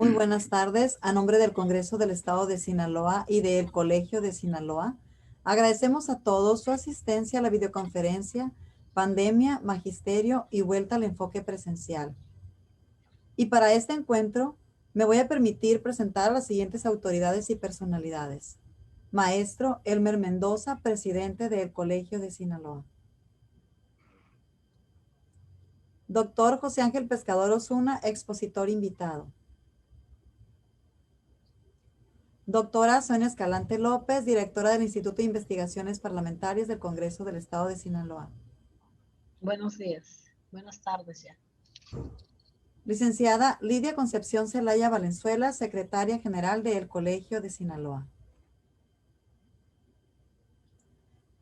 Muy buenas tardes. A nombre del Congreso del Estado de Sinaloa y del Colegio de Sinaloa, agradecemos a todos su asistencia a la videoconferencia Pandemia, Magisterio y Vuelta al Enfoque Presencial. Y para este encuentro, me voy a permitir presentar a las siguientes autoridades y personalidades. Maestro Elmer Mendoza, presidente del Colegio de Sinaloa. Doctor José Ángel Pescador Osuna, expositor invitado. Doctora Sonia Escalante López, directora del Instituto de Investigaciones Parlamentarias del Congreso del Estado de Sinaloa. Buenos días, buenas tardes ya. Licenciada Lidia Concepción Celaya Valenzuela, secretaria general del Colegio de Sinaloa.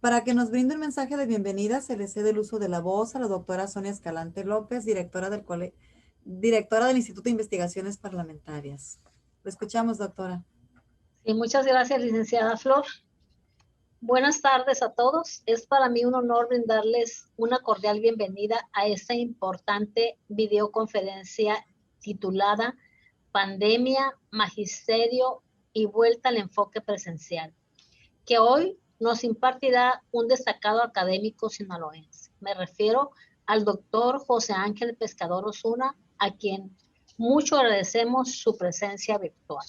Para que nos brinde un mensaje de bienvenida, se le cede el uso de la voz a la doctora Sonia Escalante López, directora del Instituto de Investigaciones Parlamentarias. Lo escuchamos, doctora. Sí, muchas gracias, licenciada Flor. Buenas tardes a todos. Es para mí un honor brindarles una cordial bienvenida a esta importante videoconferencia titulada Pandemia, Magisterio y Vuelta al Enfoque Presencial, que hoy nos impartirá un destacado académico sinaloense. Me refiero al doctor José Ángel Pescador Osuna, a quien mucho agradecemos su presencia virtual.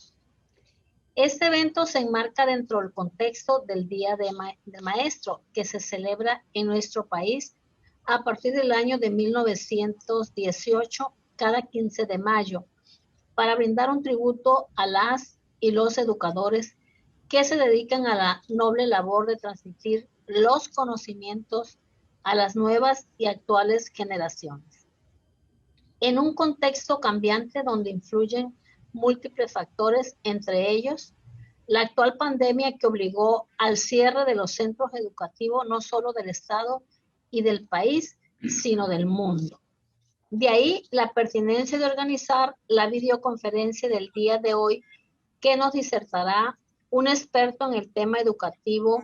Este evento se enmarca dentro del contexto del Día del Maestro, que se celebra en nuestro país a partir del año de 1918, cada 15 de mayo, para brindar un tributo a las y los educadores que se dedican a la noble labor de transmitir los conocimientos a las nuevas y actuales generaciones. En un contexto cambiante donde influyen múltiples factores, entre ellos la actual pandemia que obligó al cierre de los centros educativos no solo del Estado y del país, sino del mundo. De ahí la pertinencia de organizar la videoconferencia del día de hoy, que nos disertará un experto en el tema educativo,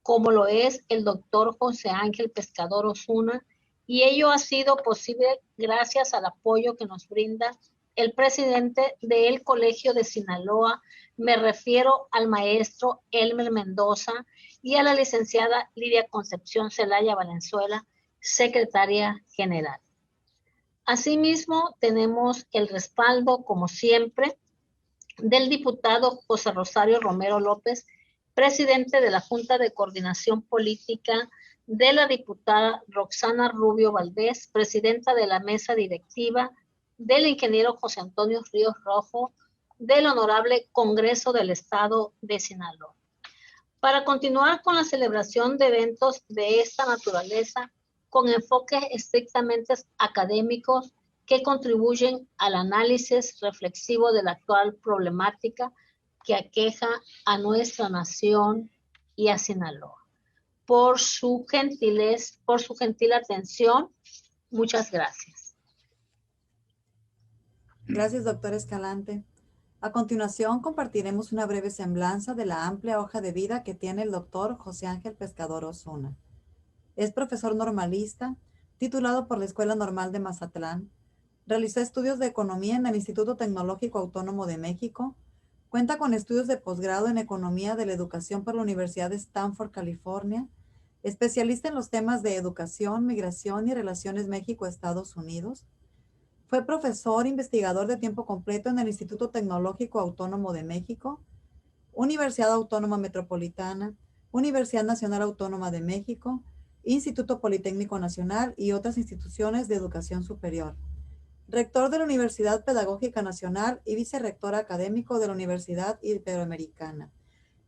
como lo es el doctor José Ángel Pescador Osuna, y ello ha sido posible gracias al apoyo que nos brinda el presidente del Colegio de Sinaloa. Me refiero al maestro Elmer Mendoza y a la licenciada Lidia Concepción Celaya Valenzuela, secretaria general. Asimismo, tenemos el respaldo, como siempre, del diputado José Rosario Romero López, presidente de la Junta de Coordinación Política, de la diputada Roxana Rubio Valdés, presidenta de la mesa directiva, del ingeniero José Antonio Ríos Rojo, del Honorable Congreso del Estado de Sinaloa. Para continuar con la celebración de eventos de esta naturaleza, con enfoques estrictamente académicos que contribuyen al análisis reflexivo de la actual problemática que aqueja a nuestra nación y a Sinaloa. Por su gentil atención, muchas gracias. Gracias, doctora Escalante. A continuación, compartiremos una breve semblanza de la amplia hoja de vida que tiene el doctor José Ángel Pescador Osuna. Es profesor normalista, titulado por la Escuela Normal de Mazatlán. Realizó estudios de economía en el Instituto Tecnológico Autónomo de México. Cuenta con estudios de posgrado en economía de la educación por la Universidad de Stanford, California. Especialista en los temas de educación, migración y relaciones México-Estados Unidos. Fue profesor investigador de tiempo completo en el Instituto Tecnológico Autónomo de México, Universidad Autónoma Metropolitana, Universidad Nacional Autónoma de México, Instituto Politécnico Nacional y otras instituciones de educación superior. Rector de la Universidad Pedagógica Nacional y vicerrector académico de la Universidad Iberoamericana.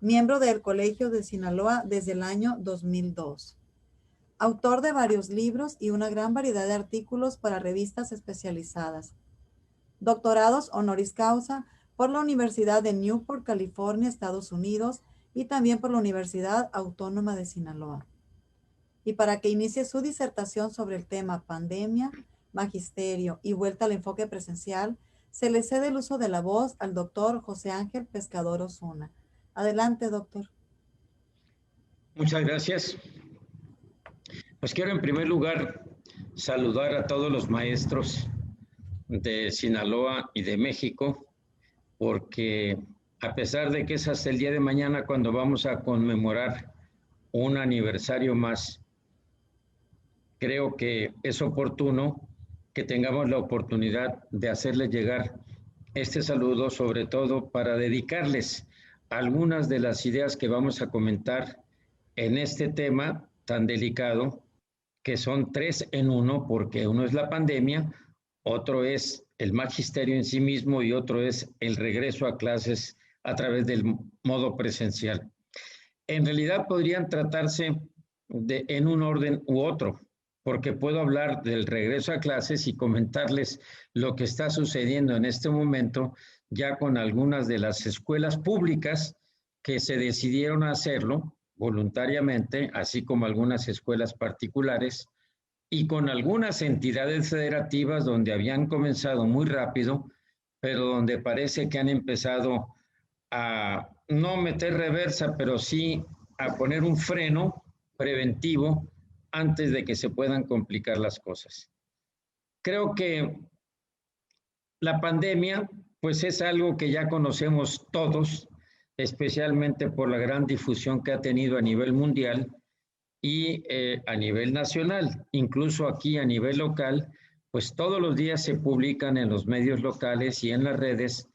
Miembro del Colegio de Sinaloa desde el año 2002. Autor de varios libros y una gran variedad de artículos para revistas especializadas. Doctorados honoris causa por la Universidad de Newport, California, Estados Unidos, y también por la Universidad Autónoma de Sinaloa. Y para que inicie su disertación sobre el tema pandemia, magisterio y vuelta al enfoque presencial, se le cede el uso de la voz al doctor José Ángel Pescador Osuna. Adelante, doctor. Muchas gracias. Pues quiero en primer lugar saludar a todos los maestros de Sinaloa y de México porque a pesar de que es hasta el día de mañana cuando vamos a conmemorar un aniversario más, creo que es oportuno que tengamos la oportunidad de hacerles llegar este saludo, sobre todo para dedicarles algunas de las ideas que vamos a comentar en este tema tan delicado, que son 3 en 1, porque uno es la pandemia, otro es el magisterio en sí mismo y otro es el regreso a clases a través del modo presencial. En realidad podrían tratarse en un orden u otro, porque puedo hablar del regreso a clases y comentarles lo que está sucediendo en este momento ya con algunas de las escuelas públicas que se decidieron a hacerlo voluntariamente, así como algunas escuelas particulares, y con algunas entidades federativas donde habían comenzado muy rápido, pero donde parece que han empezado a no meter reversa, pero sí a poner un freno preventivo antes de que se puedan complicar las cosas. Creo que la pandemia, pues es algo que ya conocemos todos, especialmente por la gran difusión que ha tenido a nivel mundial y a nivel nacional, incluso aquí a nivel local, pues todos los días se publican en los medios locales y en las redes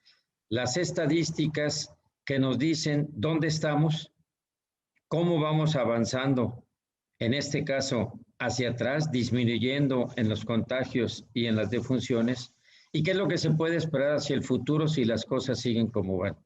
las estadísticas que nos dicen dónde estamos, cómo vamos avanzando, en este caso hacia atrás, disminuyendo en los contagios y en las defunciones, y qué es lo que se puede esperar hacia el futuro si las cosas siguen como van.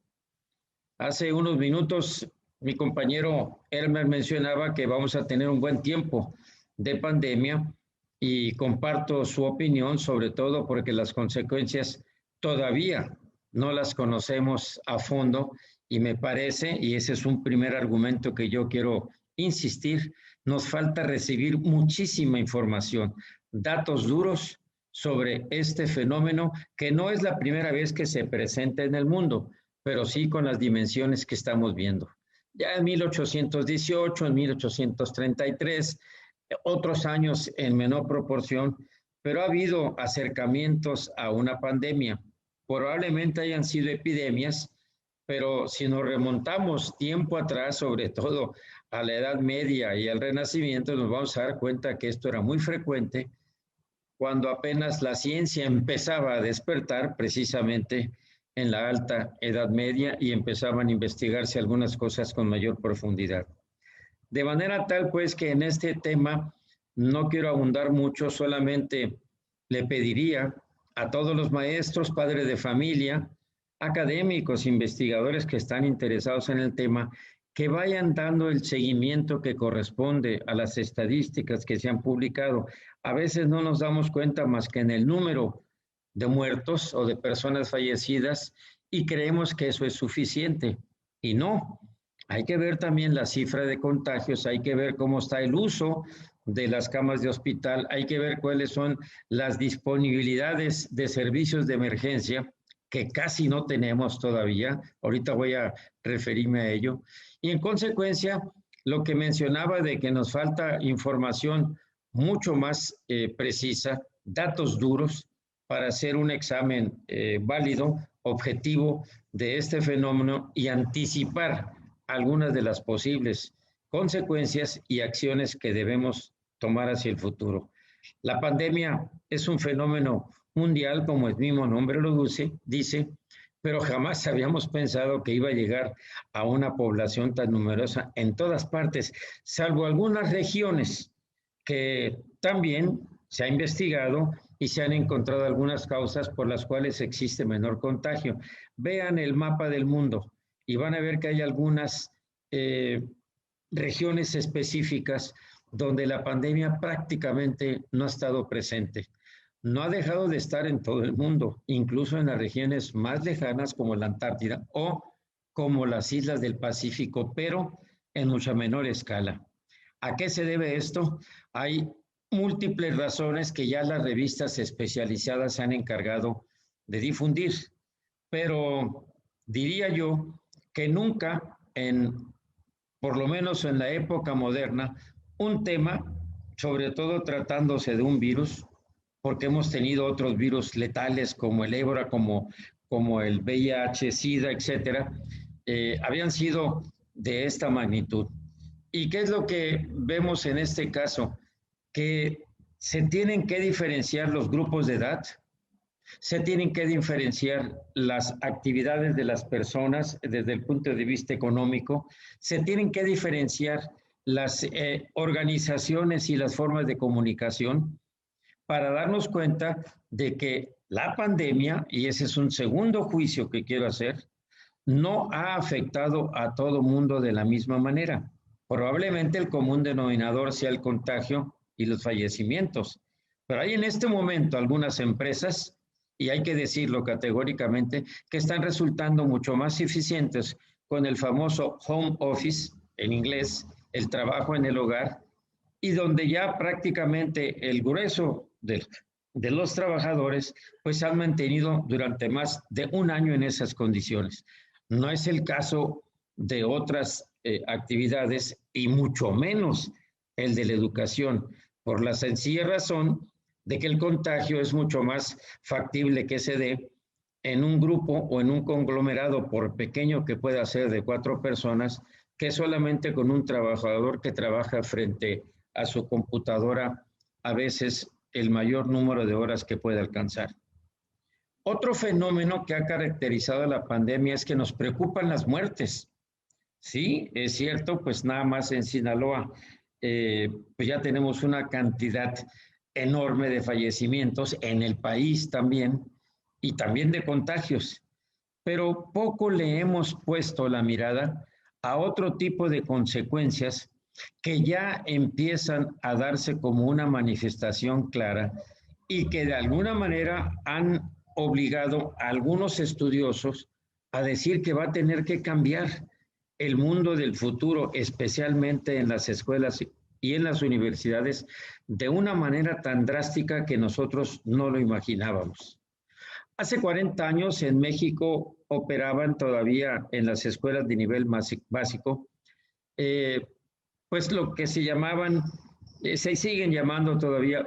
Hace unos minutos mi compañero Elmer mencionaba que vamos a tener un buen tiempo de pandemia y comparto su opinión, sobre todo porque las consecuencias todavía no las conocemos a fondo y me parece, y ese es un primer argumento que yo quiero insistir, nos falta recibir muchísima información, datos duros sobre este fenómeno que no es la primera vez que se presenta en el mundo, pero sí con las dimensiones que estamos viendo. Ya en 1818, en 1833, otros años en menor proporción, pero ha habido acercamientos a una pandemia. Probablemente hayan sido epidemias, pero si nos remontamos tiempo atrás, sobre todo a la Edad Media y al Renacimiento, nos vamos a dar cuenta que esto era muy frecuente cuando apenas la ciencia empezaba a despertar, precisamente en la alta Edad Media, y empezaban a investigarse algunas cosas con mayor profundidad. De manera tal, pues, que en este tema no quiero abundar mucho, solamente le pediría a todos los maestros, padres de familia, académicos, investigadores que están interesados en el tema, que vayan dando el seguimiento que corresponde a las estadísticas que se han publicado. A veces no nos damos cuenta más que en el número de muertos o de personas fallecidas y creemos que eso es suficiente. Y no, hay que ver también la cifra de contagios, hay que ver cómo está el uso de las camas de hospital, hay que ver cuáles son las disponibilidades de servicios de emergencia, que casi no tenemos todavía. Ahorita voy a referirme a ello. Y en consecuencia, lo que mencionaba de que nos falta información mucho más precisa, datos duros, para hacer un examen válido, objetivo de este fenómeno y anticipar algunas de las posibles consecuencias y acciones que debemos tomar hacia el futuro. La pandemia es un fenómeno mundial, como el mismo nombre lo dice, pero jamás habíamos pensado que iba a llegar a una población tan numerosa en todas partes, salvo algunas regiones que también se ha investigado y se han encontrado algunas causas por las cuales existe menor contagio. Vean el mapa del mundo y van a ver que hay algunas regiones específicas donde la pandemia prácticamente no ha estado presente. No ha dejado de estar en todo el mundo, incluso en las regiones más lejanas como la Antártida o como las islas del Pacífico, pero en mucha menor escala. ¿A qué se debe esto? Hay múltiples razones que ya las revistas especializadas se han encargado de difundir, pero diría yo que nunca, por lo menos en la época moderna, un tema, sobre todo tratándose de un virus, porque hemos tenido otros virus letales como el ébola, como como el VIH, SIDA, etcétera, habían sido de esta magnitud. ¿Y qué es lo que vemos en este caso? Que se tienen que diferenciar los grupos de edad, se tienen que diferenciar las actividades de las personas desde el punto de vista económico, se tienen que diferenciar las organizaciones y las formas de comunicación para darnos cuenta de que la pandemia, y ese es un segundo juicio que quiero hacer, no ha afectado a todo mundo de la misma manera. Probablemente el común denominador sea el contagio y los fallecimientos, pero hay en este momento algunas empresas, y hay que decirlo categóricamente, que están resultando mucho más eficientes con el famoso home office, en inglés, el trabajo en el hogar, y donde ya prácticamente el grueso de los trabajadores pues han mantenido durante más de un año en esas condiciones. No es el caso de otras actividades y mucho menos el de la educación, por la sencilla razón de que el contagio es mucho más factible que se dé en un grupo o en un conglomerado, por pequeño que pueda ser, de 4 personas, que solamente con un trabajador que trabaja frente a su computadora a veces el mayor número de horas que puede alcanzar. Otro fenómeno que ha caracterizado la pandemia es que nos preocupan las muertes. Sí, es cierto, pues nada más en Sinaloa pues ya tenemos una cantidad enorme de fallecimientos, en el país también, y también de contagios. Pero poco le hemos puesto la mirada a otro tipo de consecuencias que ya empiezan a darse como una manifestación clara y que de alguna manera han obligado a algunos estudiosos a decir que va a tener que cambiar el mundo del futuro, especialmente en las escuelas y en las universidades, de una manera tan drástica que nosotros no lo imaginábamos. Hace 40 años en México operaban todavía en las escuelas de nivel básico, pues lo que se llamaban, se siguen llamando todavía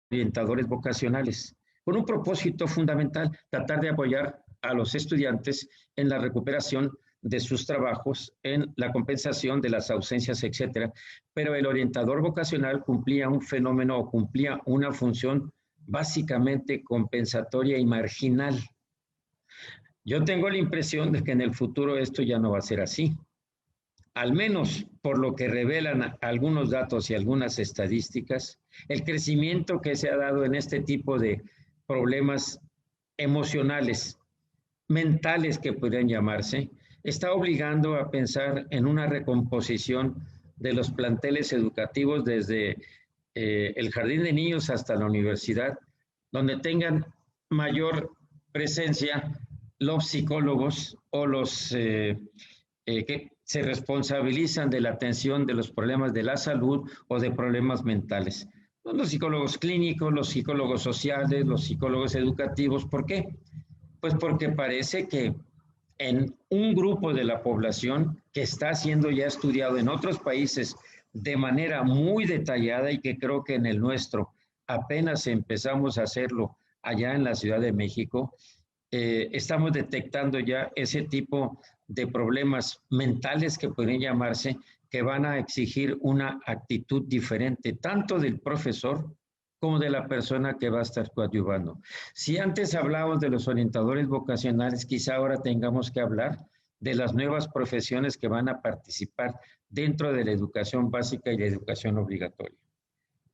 orientadores vocacionales, con un propósito fundamental: tratar de apoyar a los estudiantes en la recuperación de sus trabajos, en la compensación de las ausencias, etcétera. Pero el orientador vocacional cumplía un fenómeno o cumplía una función básicamente compensatoria y marginal. Yo tengo la impresión de que en el futuro esto ya no va a ser así. Al menos por lo que revelan algunos datos y algunas estadísticas, el crecimiento que se ha dado en este tipo de problemas emocionales, mentales que podrían llamarse, está obligando a pensar en una recomposición de los planteles educativos desde el jardín de niños hasta la universidad, donde tengan mayor presencia los psicólogos o los que se responsabilizan de la atención de los problemas de la salud o de problemas mentales. Los psicólogos clínicos, los psicólogos sociales, los psicólogos educativos. ¿Por qué? Pues porque parece que en un grupo de la población que está siendo ya estudiado en otros países de manera muy detallada, y que creo que en el nuestro apenas empezamos a hacerlo allá en la Ciudad de México, estamos detectando ya ese tipo de problemas mentales que pueden llamarse, que van a exigir una actitud diferente, tanto del profesor como de la persona que va a estar coadyuvando. Si antes hablábamos de los orientadores vocacionales, quizá ahora tengamos que hablar de las nuevas profesiones que van a participar dentro de la educación básica y la educación obligatoria.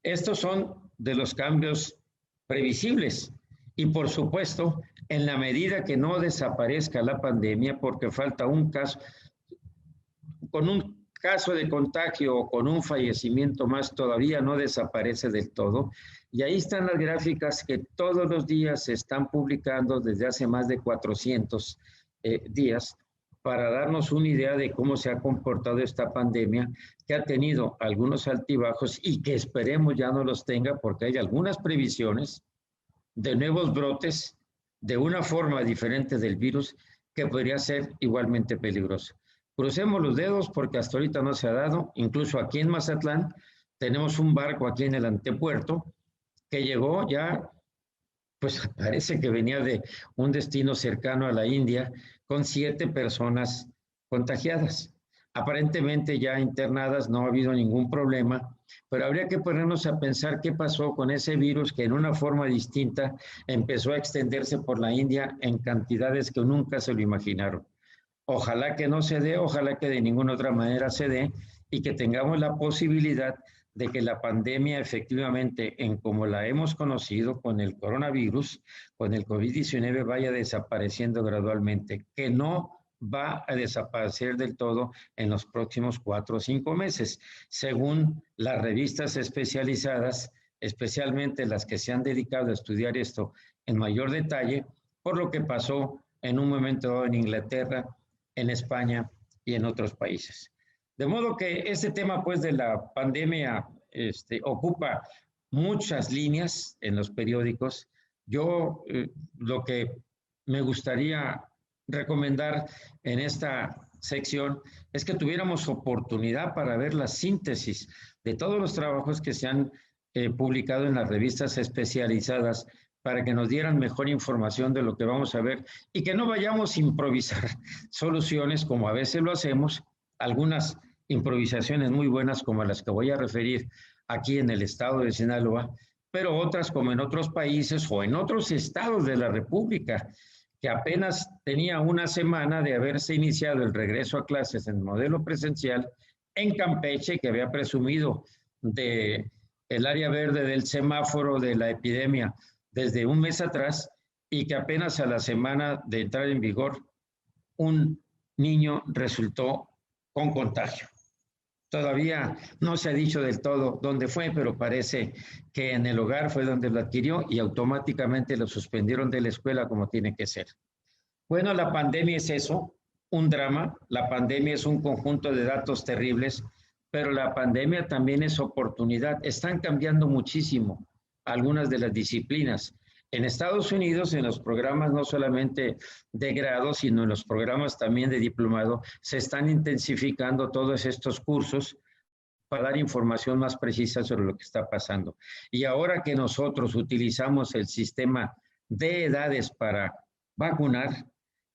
Estos son de los cambios previsibles y, por supuesto, en la medida que no desaparezca la pandemia, porque falta un caso, con un caso de contagio o con un fallecimiento más, todavía no desaparece del todo. Y ahí están las gráficas que todos los días se están publicando desde hace más de 400 días, para darnos una idea de cómo se ha comportado esta pandemia, que ha tenido algunos altibajos y que esperemos ya no los tenga, porque hay algunas previsiones de nuevos brotes de una forma diferente del virus que podría ser igualmente peligroso. Crucemos los dedos porque hasta ahorita no se ha dado. Incluso aquí en Mazatlán tenemos un barco aquí en el antepuerto que llegó ya pues parece que venía de un destino cercano a la India con 7 personas contagiadas. Aparentemente ya internadas, no ha habido ningún problema, pero habría que ponernos a pensar qué pasó con ese virus que en una forma distinta empezó a extenderse por la India en cantidades que nunca se lo imaginaron. Ojalá que no se dé, ojalá que de ninguna otra manera se dé y que tengamos la posibilidad de que la pandemia efectivamente, en como la hemos conocido con el coronavirus, con el COVID-19, vaya desapareciendo gradualmente, que no va a desaparecer del todo en los próximos 4 o 5 meses, según las revistas especializadas, especialmente las que se han dedicado a estudiar esto en mayor detalle, por lo que pasó en un momento dado en Inglaterra, en España y en otros países. De modo que este tema pues de la pandemia ocupa muchas líneas en los periódicos. Yo lo que me gustaría recomendar en esta sección es que tuviéramos oportunidad para ver la síntesis de todos los trabajos que se han publicado en las revistas especializadas para que nos dieran mejor información de lo que vamos a ver y que no vayamos a improvisar soluciones como a veces lo hacemos, algunas improvisaciones muy buenas como las que voy a referir aquí en el estado de Sinaloa, pero otras como en otros países o en otros estados de la República, que apenas tenía una semana de haberse iniciado el regreso a clases en modelo presencial en Campeche, que había presumido de el área verde del semáforo de la epidemia desde un mes atrás y que apenas a la semana de entrar en vigor un niño resultó con contagio. Todavía no se ha dicho del todo dónde fue, pero parece que en el hogar fue donde lo adquirió y automáticamente lo suspendieron de la escuela como tiene que ser. Bueno, la pandemia es eso, un drama. La pandemia es un conjunto de datos terribles, pero la pandemia también es oportunidad. Están cambiando muchísimo algunas de las disciplinas. En Estados Unidos, en los programas no solamente de grado, sino en los programas también de diplomado, se están intensificando todos estos cursos para dar información más precisa sobre lo que está pasando. Y ahora que nosotros utilizamos el sistema de edades para vacunar,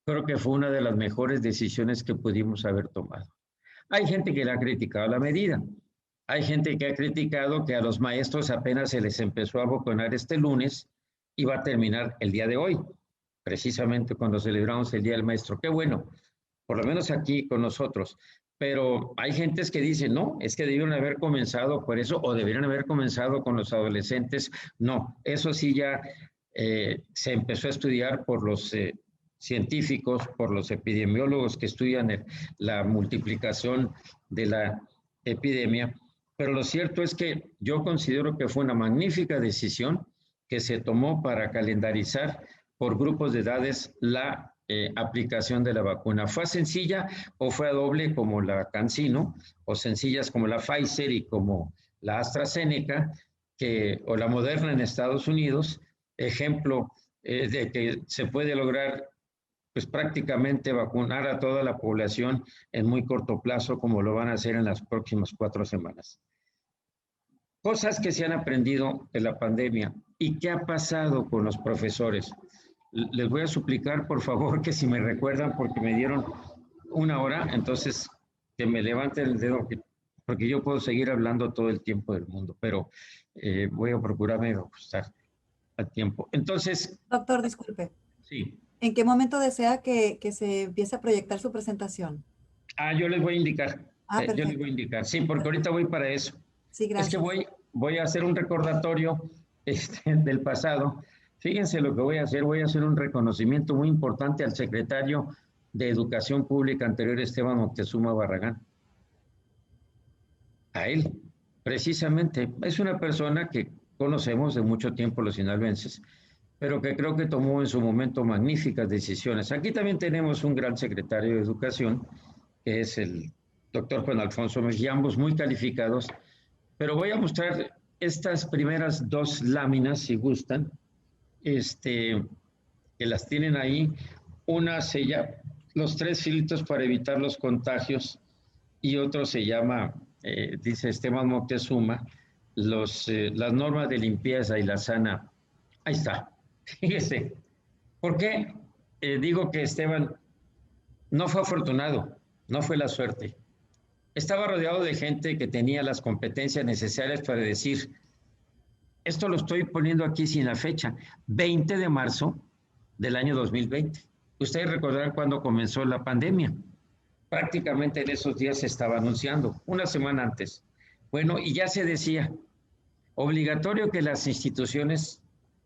creo que fue una de las mejores decisiones que pudimos haber tomado. Hay gente que le ha criticado la medida. Hay gente que ha criticado que a los maestros apenas se les empezó a vacunar este lunes y va a terminar el día de hoy, precisamente cuando celebramos el Día del Maestro. Qué bueno, por lo menos aquí con nosotros. Pero hay gentes que dicen, no, es que debieron haber comenzado por eso o deberían haber comenzado con los adolescentes. No, eso sí ya se empezó a estudiar por los científicos, por los epidemiólogos que estudian la multiplicación de la epidemia. Pero lo cierto es que yo considero que fue una magnífica decisión que se tomó para calendarizar por grupos de edades la aplicación de la vacuna. ¿Fue sencilla o fue a doble como la CanSino, o sencillas como la Pfizer y como la AstraZeneca, o la Moderna en Estados Unidos? Ejemplo de que se puede lograr pues prácticamente vacunar a toda la población en muy corto plazo, como lo van a hacer en las próximas 4 semanas. Cosas que se han aprendido de la pandemia y qué ha pasado con los profesores. Les voy a suplicar, por favor, que si me recuerdan, porque me dieron 1 hora, entonces que me levanten el dedo, porque yo puedo seguir hablando todo el tiempo del mundo, pero voy a procurarme ajustar al tiempo. Entonces... Doctor, disculpe. Sí. ¿En qué momento desea que se empiece a proyectar su presentación? Yo les voy a indicar. Yo les voy a indicar. Sí, porque ahorita voy para eso. Sí, gracias. Es que voy a hacer un recordatorio del pasado. Fíjense lo que voy a hacer. Voy a hacer un reconocimiento muy importante al secretario de Educación Pública anterior, Esteban Moctezuma Barragán. A él, precisamente. Es una persona que conocemos de mucho tiempo los sinaloenses, pero que creo que tomó en su momento magníficas decisiones. Aquí también tenemos un gran secretario de Educación, que es el doctor Juan Alfonso Mejía, ambos muy calificados, pero voy a mostrar estas primeras 2 láminas, si gustan, que las tienen ahí. Una se llama los 3 filtros para evitar los contagios y otro se llama, dice Esteban Moctezuma, las normas de limpieza y la sana. Ahí está. Fíjese, ¿por qué digo que Esteban no fue afortunado, no fue la suerte? Estaba rodeado de gente que tenía las competencias necesarias para decir, esto lo estoy poniendo aquí sin la fecha, 20 de marzo del año 2020. Ustedes recordarán cuando comenzó la pandemia. Prácticamente en esos días se estaba anunciando, una semana antes. Bueno, y ya se decía, obligatorio que las instituciones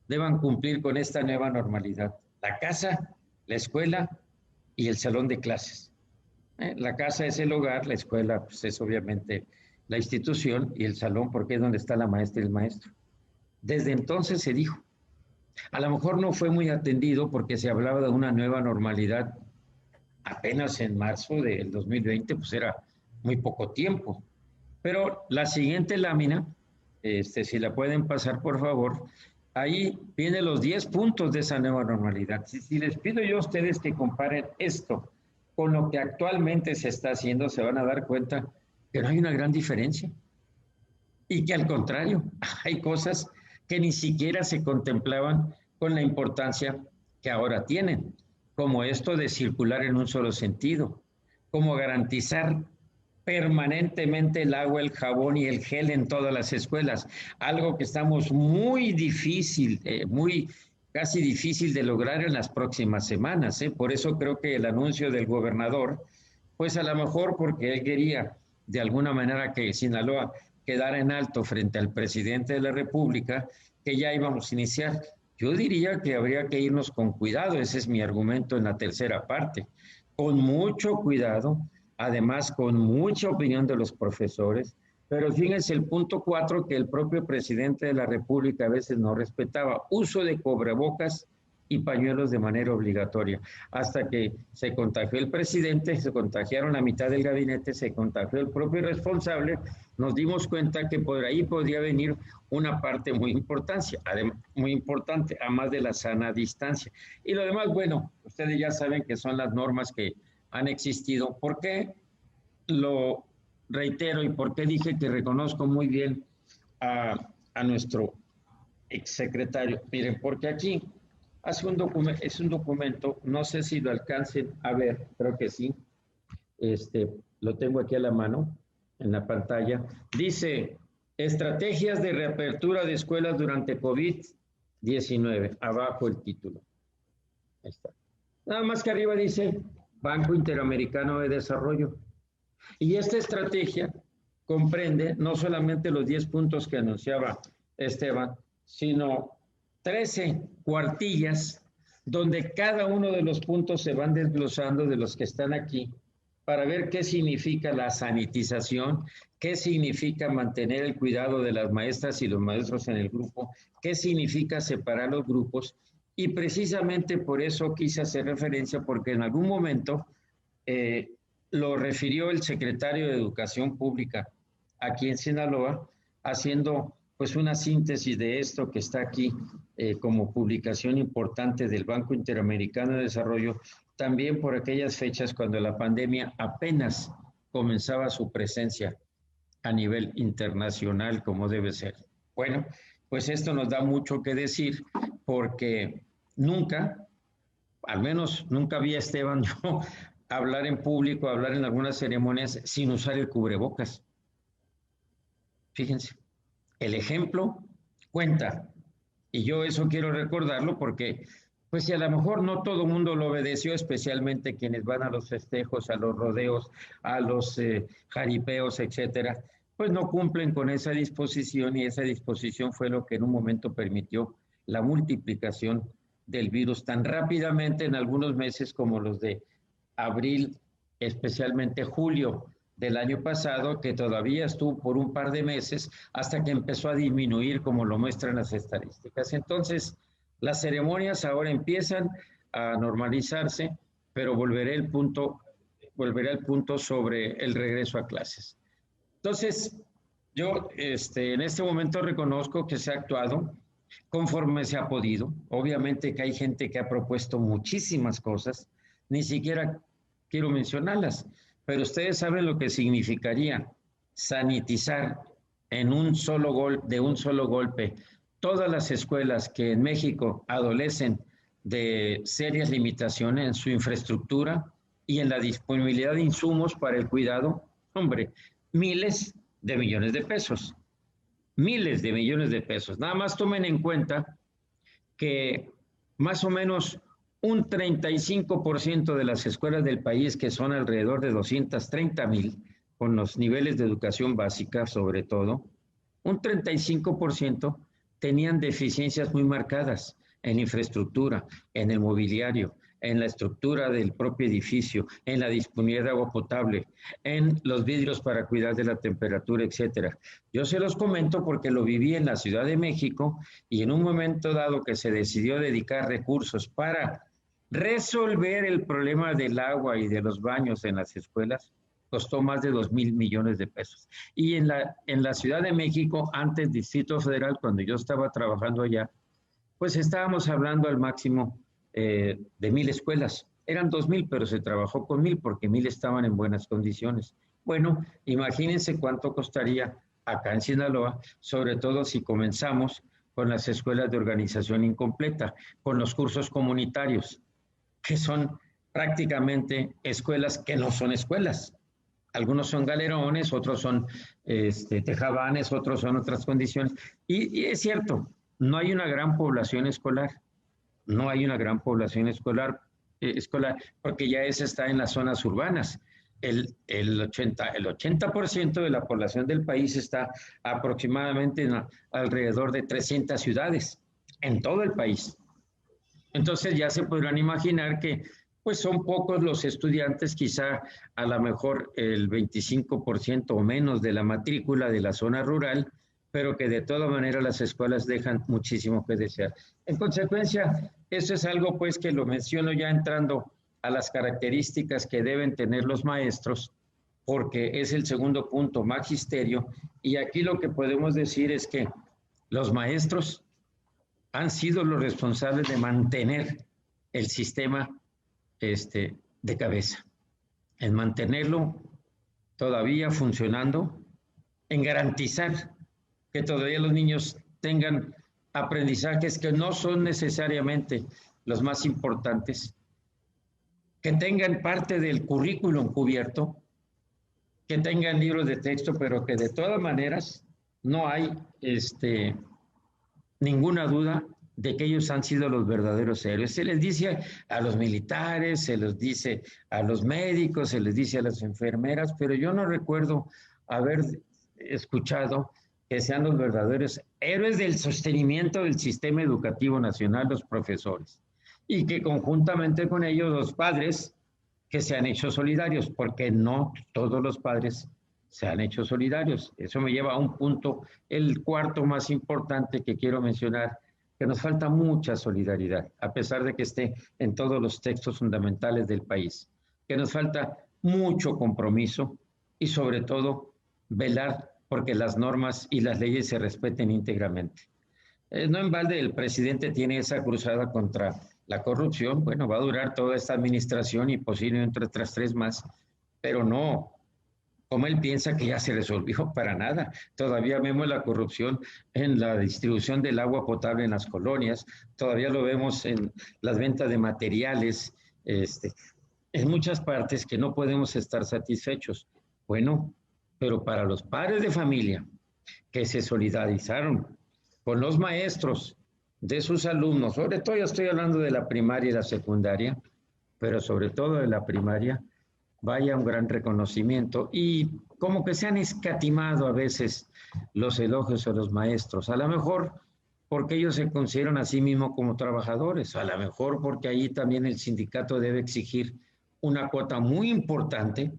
deban cumplir con esta nueva normalidad. La casa, la escuela y el salón de clases. La casa es el hogar, la escuela pues, es obviamente la institución y el salón porque es donde está la maestra y el maestro. Desde entonces se dijo. A lo mejor no fue muy atendido porque se hablaba de una nueva normalidad apenas en marzo del 2020, pues era muy poco tiempo. Pero la siguiente lámina, si la pueden pasar por favor, ahí vienen los 10 puntos de esa nueva normalidad. Si les pido yo a ustedes que comparen esto con lo que actualmente se está haciendo, se van a dar cuenta que no hay una gran diferencia. Y que al contrario, hay cosas que ni siquiera se contemplaban con la importancia que ahora tienen, como esto de circular en un solo sentido, como garantizar permanentemente el agua, el jabón y el gel en todas las escuelas, algo que estamos muy difícil, casi difícil de lograr en las próximas semanas. Por eso creo que el anuncio del gobernador, pues a lo mejor porque él quería de alguna manera que Sinaloa quedara en alto frente al presidente de la República, que ya íbamos a iniciar. Yo diría que habría que irnos con cuidado, ese es mi argumento en la tercera parte, con mucho cuidado, además con mucha opinión de los profesores, pero fíjense el punto 4 que el propio presidente de la República a veces no respetaba, uso de cubrebocas y pañuelos de manera obligatoria, hasta que se contagió el presidente, se contagiaron la mitad del gabinete, se contagió el propio responsable, nos dimos cuenta que por ahí podría venir una parte muy importante, además de la sana distancia. Y lo demás, bueno, ustedes ya saben que son las normas que han existido. ¿Por qué lo reitero y por qué dije que reconozco muy bien a nuestro exsecretario? Miren, porque aquí es un documento, no sé si lo alcancen a ver, creo que sí, lo tengo aquí a la mano, en la pantalla, dice, estrategias de reapertura de escuelas durante COVID-19, abajo el título, ahí está. Nada más que arriba dice, Banco Interamericano de Desarrollo, y esta estrategia comprende no solamente los 10 puntos que anunciaba Esteban, sino 13 cuartillas donde cada uno de los puntos se van desglosando de los que están aquí para ver qué significa la sanitización, qué significa mantener el cuidado de las maestras y los maestros en el grupo, qué significa separar los grupos, y precisamente por eso quise hacer referencia, porque en algún momento lo refirió el secretario de Educación Pública aquí en Sinaloa, haciendo pues una síntesis de esto que está aquí como publicación importante del Banco Interamericano de Desarrollo, también por aquellas fechas cuando la pandemia apenas comenzaba su presencia a nivel internacional como debe ser. Bueno, pues esto nos da mucho que decir porque nunca, al menos nunca vi a Esteban yo hablar en público, hablar en algunas ceremonias sin usar el cubrebocas. Fíjense, el ejemplo cuenta. Y yo eso quiero recordarlo porque, pues si a lo mejor no todo el mundo lo obedeció, especialmente quienes van a los festejos, a los rodeos, a los jaripeos, etcétera, pues no cumplen con esa disposición, y esa disposición fue lo que en un momento permitió la multiplicación del virus tan rápidamente en algunos meses como los de abril, especialmente julio del año pasado, que todavía estuvo por un par de meses hasta que empezó a disminuir, como lo muestran las estadísticas. Entonces, las ceremonias ahora empiezan a normalizarse, pero volveré al punto sobre el regreso a clases. Entonces, yo en este momento reconozco que se ha actuado conforme se ha podido. Obviamente que hay gente que ha propuesto muchísimas cosas, ni siquiera quiero mencionarlas, pero ustedes saben lo que significaría sanitizar de un solo golpe todas las escuelas que en México adolecen de serias limitaciones en su infraestructura y en la disponibilidad de insumos para el cuidado, hombre, miles de millones de pesos. Miles de millones de pesos. Nada más tomen en cuenta que más o menos un 35% de las escuelas del país, que son alrededor de 230,000, con los niveles de educación básica sobre todo, un 35% tenían deficiencias muy marcadas en infraestructura, en el mobiliario, en la estructura del propio edificio, en la disponibilidad de agua potable, en los vidrios para cuidar de la temperatura, etcétera. Yo se los comento porque lo viví en la Ciudad de México y en un momento dado que se decidió dedicar recursos para resolver el problema del agua y de los baños en las escuelas, costó más de 2,000 millones de pesos. Y en la Ciudad de México, antes Distrito Federal, cuando yo estaba trabajando allá, pues estábamos hablando al máximo de 1,000 escuelas. Eran 2,000, pero se trabajó con 1,000 porque 1,000 estaban en buenas condiciones. Bueno, imagínense cuánto costaría acá en Sinaloa, sobre todo si comenzamos con las escuelas de organización incompleta, con los cursos comunitarios, que son prácticamente escuelas que no son escuelas. Algunos son galerones, otros son tejabanes, otros son otras condiciones. Y es cierto, no hay una gran población escolar. No hay una gran población escolar porque ya esa está en las zonas urbanas. El 80% de la población del país está aproximadamente alrededor de 300 ciudades en todo el país. Entonces ya se podrán imaginar que pues son pocos los estudiantes, quizá a lo mejor el 25% o menos de la matrícula de la zona rural, pero que de todas maneras las escuelas dejan muchísimo que desear. En consecuencia, eso es algo pues que lo menciono ya entrando a las características que deben tener los maestros, porque es el segundo punto, magisterio, y aquí lo que podemos decir es que los maestros han sido los responsables de mantener el sistema de cabeza, en mantenerlo todavía funcionando, en garantizar que todavía los niños tengan aprendizajes que no son necesariamente los más importantes, que tengan parte del currículum cubierto, que tengan libros de texto, pero que de todas maneras no hay ninguna duda de que ellos han sido los verdaderos héroes. Se les dice a los militares, se les dice a los médicos, se les dice a las enfermeras, pero yo no recuerdo haber escuchado que sean los verdaderos héroes del sostenimiento del sistema educativo nacional, los profesores, y que conjuntamente con ellos los padres que se han hecho solidarios, porque no todos los padres se han hecho solidarios. Eso me lleva a un punto, el cuarto más importante que quiero mencionar, que nos falta mucha solidaridad, a pesar de que esté en todos los textos fundamentales del país, que nos falta mucho compromiso y sobre todo velar porque las normas y las leyes se respeten íntegramente. No en balde el presidente tiene esa cruzada contra la corrupción. Bueno, va a durar toda esta administración y posiblemente otras 3 más, pero no, como él piensa que ya se resolvió, para nada. Todavía vemos la corrupción en la distribución del agua potable en las colonias, todavía lo vemos en las ventas de materiales, en muchas partes que no podemos estar satisfechos. Bueno, pero para los padres de familia que se solidarizaron con los maestros de sus alumnos, sobre todo yo estoy hablando de la primaria y la secundaria, pero sobre todo de la primaria, vaya un gran reconocimiento. Y como que se han escatimado a veces los elogios a los maestros, a lo mejor porque ellos se consideran a sí mismos como trabajadores, a lo mejor porque ahí también el sindicato debe exigir una cuota muy importante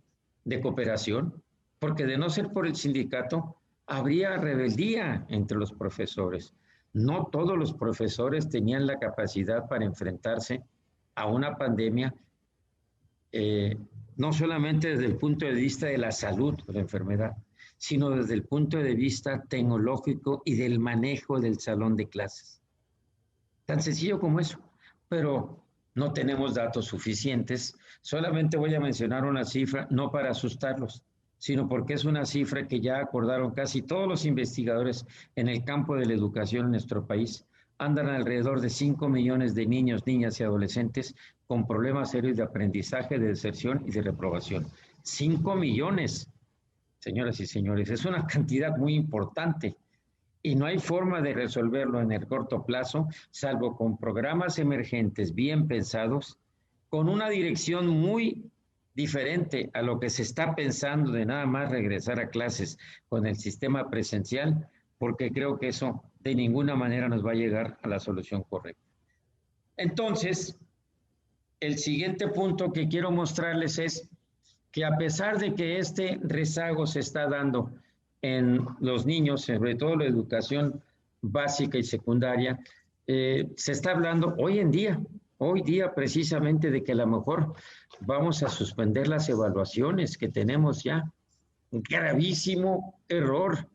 de cooperación, porque de no ser por el sindicato, habría rebeldía entre los profesores. No todos los profesores tenían la capacidad para enfrentarse a una pandemia, no solamente desde el punto de vista de la salud o la enfermedad, sino desde el punto de vista tecnológico y del manejo del salón de clases. Tan sencillo como eso, pero no tenemos datos suficientes. Solamente voy a mencionar una cifra, no para asustarlos, sino porque es una cifra que ya acordaron casi todos los investigadores en el campo de la educación en nuestro país. Andan alrededor de 5 millones de niños, niñas y adolescentes con problemas serios de aprendizaje, de deserción y de reprobación. 5 millones, señoras y señores, es una cantidad muy importante y no hay forma de resolverlo en el corto plazo, salvo con programas emergentes bien pensados, con una dirección muy diferente a lo que se está pensando de nada más regresar a clases con el sistema presencial, porque creo que eso de ninguna manera nos va a llegar a la solución correcta. Entonces, el siguiente punto que quiero mostrarles es que a pesar de que este rezago se está dando en los niños, sobre todo la educación básica y secundaria, se está hablando hoy día precisamente de que a lo mejor vamos a suspender las evaluaciones que tenemos ya. Un gravísimo error.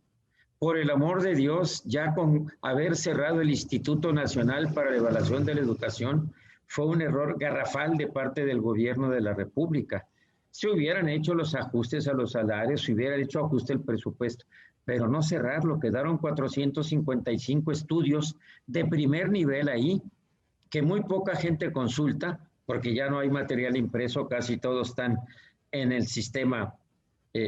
Por el amor de Dios, ya con haber cerrado el Instituto Nacional para la Evaluación de la Educación, fue un error garrafal de parte del gobierno de la República. Se hubieran hecho los ajustes a los salarios, se hubiera hecho ajuste al presupuesto, pero no cerrarlo. Quedaron 455 estudios de primer nivel ahí, que muy poca gente consulta, porque ya no hay material impreso, casi todos están en el sistema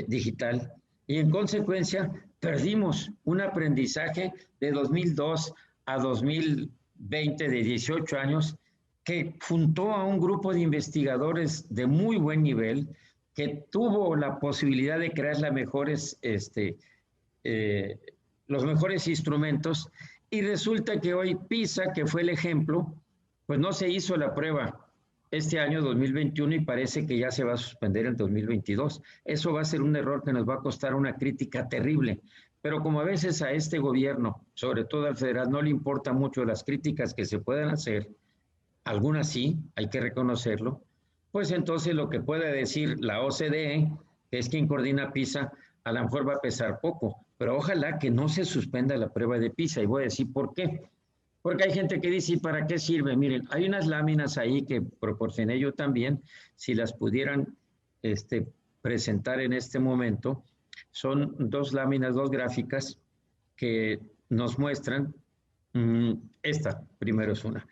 digital. Y en consecuencia, perdimos un aprendizaje de 2002 a 2020 de 18 años, que juntó a un grupo de investigadores de muy buen nivel, que tuvo la posibilidad de crear los mejores instrumentos, y resulta que hoy PISA, que fue el ejemplo, pues no se hizo la prueba este año 2021 y parece que ya se va a suspender en 2022. Eso va a ser un error que nos va a costar una crítica terrible. Pero como a veces a este gobierno, sobre todo al federal, no le importa mucho las críticas que se puedan hacer, algunas sí, hay que reconocerlo, pues entonces lo que puede decir la OCDE, que es quien coordina PISA, a lo mejor va a pesar poco, pero ojalá que no se suspenda la prueba de PISA, y voy a decir por qué. Porque hay gente que dice, ¿para qué sirve? Miren, hay unas láminas ahí que proporcioné yo también, si las pudieran presentar en este momento. Son dos láminas, dos gráficas que nos muestran, esta primero es una.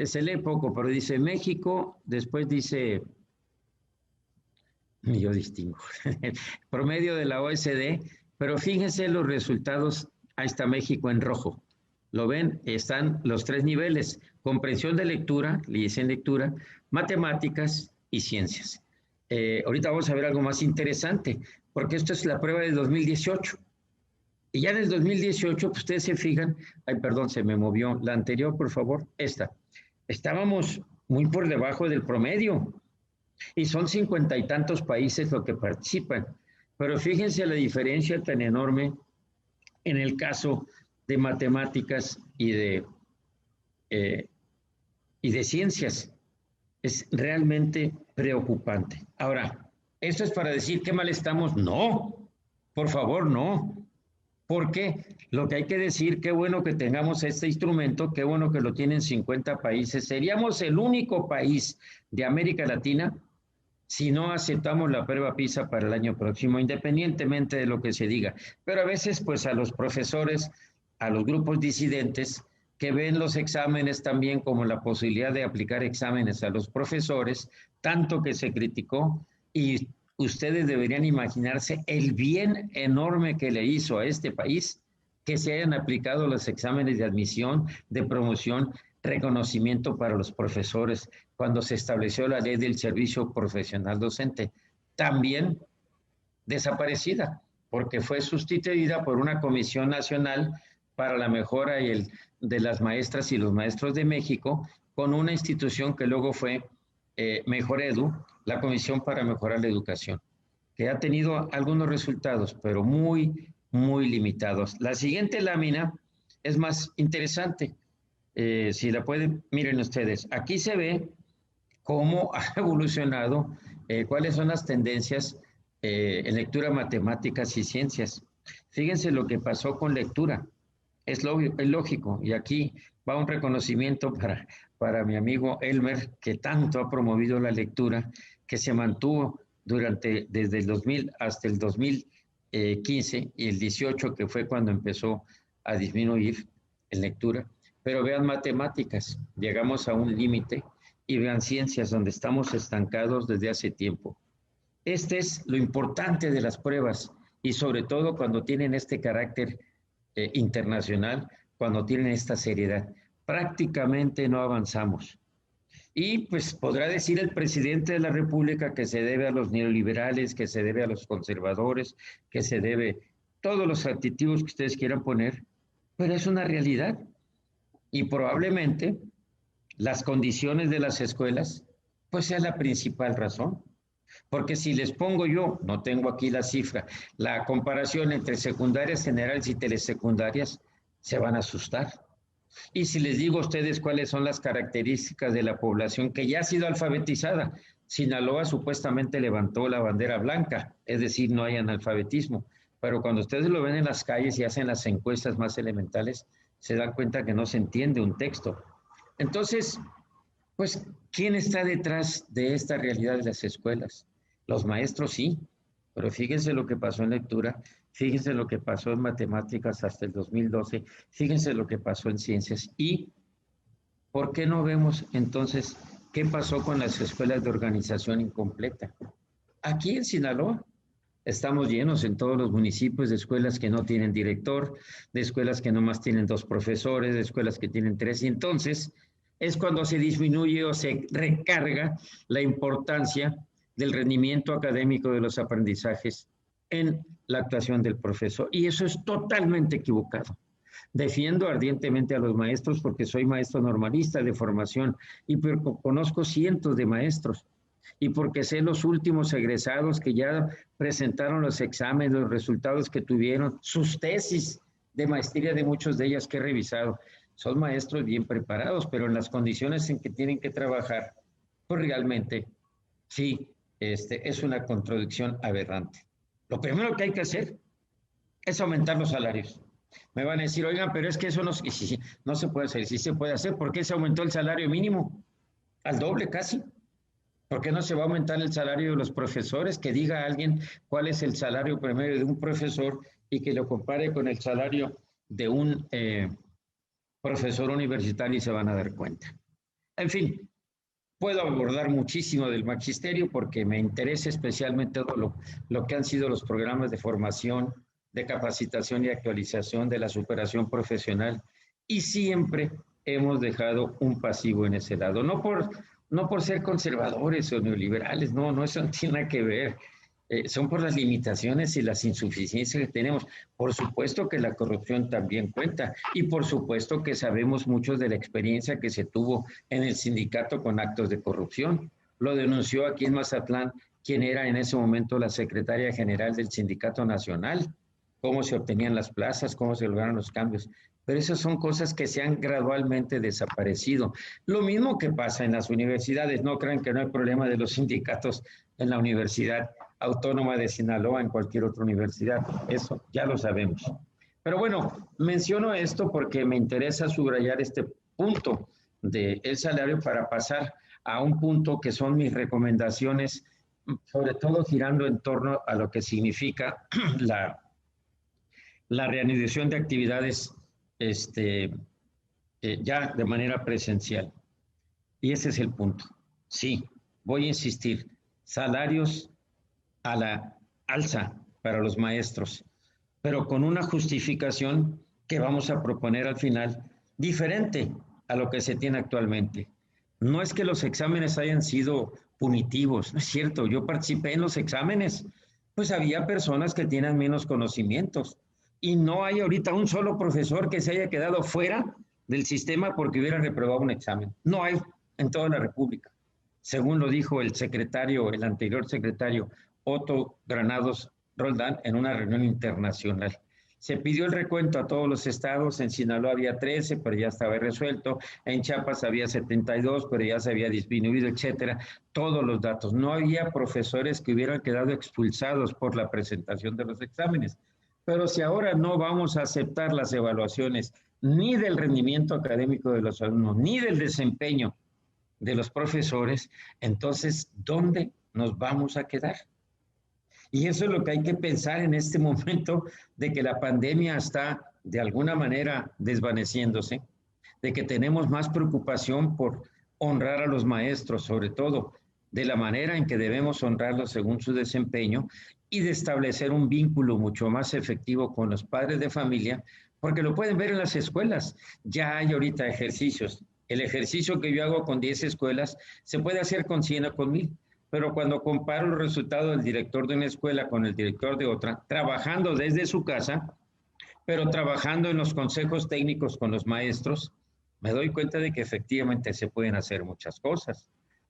Se lee poco, pero dice México, después dice, yo distingo, promedio de la OSD, pero fíjense los resultados, ahí está México en rojo. ¿Lo ven? Están los tres niveles: comprensión de lectura, leyes en lectura, matemáticas y ciencias. Ahorita vamos a ver algo más interesante, porque esto es la prueba del 2018. Y ya en el 2018, pues ustedes se fijan, ay, perdón, se me movió la anterior, por favor, esta. Estábamos muy por debajo del promedio, y son 50 y tantos países los que participan. Pero fíjense la diferencia tan enorme en el caso de matemáticas y de ciencias. Es realmente preocupante. Ahora, ¿esto es para decir qué mal estamos? No, por favor, no. Porque lo que hay que decir, qué bueno que tengamos este instrumento, qué bueno que lo tienen 50 países. Seríamos el único país de América Latina si no aceptamos la prueba PISA para el año próximo, independientemente de lo que se diga. Pero a veces, pues a los profesores, a los grupos disidentes, que ven los exámenes también como la posibilidad de aplicar exámenes a los profesores, tanto que se criticó, y ustedes deberían imaginarse el bien enorme que le hizo a este país que se hayan aplicado los exámenes de admisión, de promoción, reconocimiento para los profesores cuando se estableció la ley del servicio profesional docente, también desaparecida, porque fue sustituida por una Comisión Nacional para la Mejora de las Maestras y los Maestros de México, con una institución que luego fue Mejoredu, la Comisión para Mejorar la Educación, que ha tenido algunos resultados, pero muy, muy limitados. La siguiente lámina es más interesante. Si la pueden, miren ustedes, aquí se ve cómo ha evolucionado, cuáles son las tendencias en lectura, matemáticas y ciencias. Fíjense lo que pasó con lectura. Es lógico, y aquí va un reconocimiento para mi amigo Elmer, que tanto ha promovido la lectura, que se mantuvo desde el 2000 hasta el 2015 y el 18, que fue cuando empezó a disminuir en lectura. Pero vean matemáticas, llegamos a un límite, y vean ciencias, donde estamos estancados desde hace tiempo. Este es lo importante de las pruebas, y sobre todo cuando tienen este carácter internacional, cuando tienen esta seriedad. Prácticamente no avanzamos. Y pues podrá decir el presidente de la República que se debe a los neoliberales, que se debe a los conservadores, que se debe todos los adjetivos que ustedes quieran poner, pero es una realidad. Y probablemente las condiciones de las escuelas, pues sea la principal razón. Porque si les pongo yo, no tengo aquí la cifra, la comparación entre secundarias generales y telesecundarias, se van a asustar. Y si les digo a ustedes cuáles son las características de la población que ya ha sido alfabetizada, Sinaloa supuestamente levantó la bandera blanca, es decir, no hay analfabetismo, pero cuando ustedes lo ven en las calles y hacen las encuestas más elementales, se dan cuenta que no se entiende un texto. Entonces, pues, ¿quién está detrás de esta realidad de las escuelas? Los maestros sí, pero fíjense lo que pasó en lectura, fíjense lo que pasó en matemáticas hasta el 2012, fíjense lo que pasó en ciencias. ¿Y por qué no vemos entonces qué pasó con las escuelas de organización incompleta? Aquí en Sinaloa estamos llenos en todos los municipios de escuelas que no tienen director, de escuelas que nomás tienen 2 profesores, de escuelas que tienen 3, y entonces es cuando se disminuye o se recarga la importancia del rendimiento académico de los aprendizajes en la actuación del profesor. Y eso es totalmente equivocado. Defiendo ardientemente a los maestros porque soy maestro normalista de formación y conozco cientos de maestros, y porque sé los últimos egresados que ya presentaron los exámenes, los resultados que tuvieron, sus tesis de maestría de muchos de ellas que he revisado. Son maestros bien preparados, pero en las condiciones en que tienen que trabajar, pues realmente sí, es una contradicción aberrante. Lo primero que hay que hacer es aumentar los salarios. Me van a decir, oigan, pero es que eso no se puede hacer. Sí se puede hacer. ¿Por qué se aumentó el salario mínimo? Al doble casi. ¿Por qué no se va a aumentar el salario de los profesores? Que diga alguien cuál es el salario promedio de un profesor y que lo compare con el salario de un profesor universitario y se van a dar cuenta. En fin, puedo abordar muchísimo del magisterio porque me interesa especialmente todo lo que han sido los programas de formación, de capacitación y actualización, de la superación profesional, y siempre hemos dejado un pasivo en ese lado. No por ser conservadores o neoliberales, no, eso no tiene nada que ver. Son por las limitaciones y las insuficiencias que tenemos. Por supuesto que la corrupción también cuenta, y por supuesto que sabemos mucho de la experiencia que se tuvo en el sindicato con actos de corrupción. Lo denunció aquí en Mazatlán quien era en ese momento la secretaria general del Sindicato Nacional, cómo se obtenían las plazas, cómo se lograron los cambios. Pero esas son cosas que se han gradualmente desaparecido. Lo mismo que pasa en las universidades. No crean que no hay problema de los sindicatos en la Universidad Autónoma de Sinaloa, en cualquier otra universidad. Eso ya lo sabemos. Pero bueno, menciono esto porque me interesa subrayar este punto del salario para pasar a un punto que son mis recomendaciones, sobre todo girando en torno a lo que significa la reanudación de actividades ya de manera presencial. Y ese es el punto. Sí, voy a insistir, salarios a la alza para los maestros, pero con una justificación que vamos a proponer al final, diferente a lo que se tiene actualmente. No es que los exámenes hayan sido punitivos, no es cierto, yo participé en los exámenes, pues había personas que tienen menos conocimientos, y no hay ahorita un solo profesor que se haya quedado fuera del sistema porque hubiera reprobado un examen. No hay en toda la República, según lo dijo el anterior secretario Otto Granados Roldán en una reunión internacional. Se pidió el recuento a todos los estados. En Sinaloa había 13, pero ya estaba resuelto. En Chiapas había 72, pero ya se había disminuido, etcétera. Todos los datos. No había profesores que hubieran quedado expulsados por la presentación de los exámenes. Pero si ahora no vamos a aceptar las evaluaciones ni del rendimiento académico de los alumnos, ni del desempeño de los profesores, entonces, ¿dónde nos vamos a quedar? Y eso es lo que hay que pensar en este momento de que la pandemia está de alguna manera desvaneciéndose, de que tenemos más preocupación por honrar a los maestros, sobre todo de la manera en que debemos honrarlos según su desempeño y de establecer un vínculo mucho más efectivo con los padres de familia, porque lo pueden ver en las escuelas. Ya hay ahorita ejercicios. El ejercicio que yo hago con 10 escuelas se puede hacer con 100 o con 1000. Pero cuando comparo los resultados del director de una escuela con el director de otra, trabajando desde su casa, pero trabajando en los consejos técnicos con los maestros, me doy cuenta de que efectivamente se pueden hacer muchas cosas.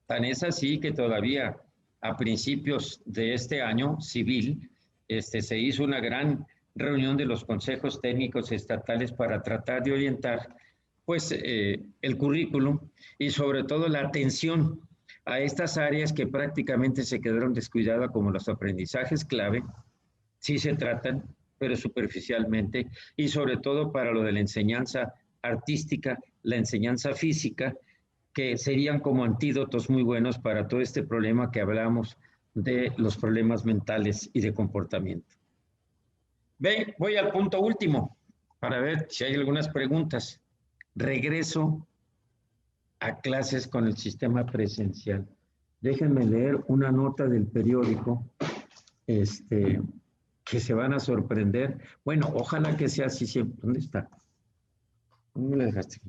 Tan es así que todavía a principios de este año civil, se hizo una gran reunión de los consejos técnicos estatales para tratar de orientar pues, el currículum y sobre todo la atención a estas áreas que prácticamente se quedaron descuidadas, como los aprendizajes clave, sí se tratan, pero superficialmente, y sobre todo para lo de la enseñanza artística, la enseñanza física, que serían como antídotos muy buenos para todo este problema que hablamos de los problemas mentales y de comportamiento. Ven, voy al punto último para ver si hay algunas preguntas. Regreso a clases con el sistema presencial. Déjenme leer una nota del periódico que se van a sorprender. Bueno, ojalá que sea así siempre. ¿Dónde está? ¿Dónde la dejaste?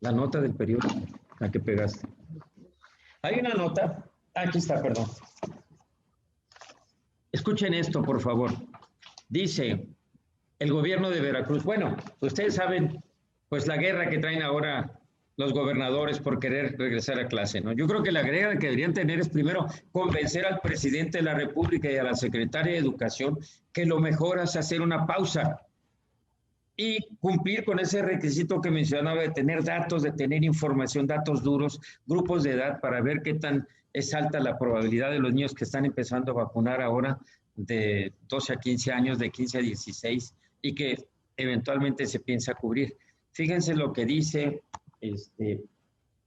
La nota del periódico, la que pegaste. Hay una nota. Aquí está, perdón. Escuchen esto, por favor. Dice el gobierno de Veracruz. Bueno, ustedes saben, pues la guerra que traen ahora los gobernadores por querer regresar a clase, ¿no? Yo creo que la guerra que deberían tener es primero convencer al presidente de la República y a la secretaria de Educación que lo mejor es hacer una pausa y cumplir con ese requisito que mencionaba de tener datos, de tener información, datos duros, grupos de edad para ver qué tan es alta la probabilidad de los niños que están empezando a vacunar ahora de 12 a 15 años, de 15 a 16 y que eventualmente se piensa cubrir. Fíjense lo que dice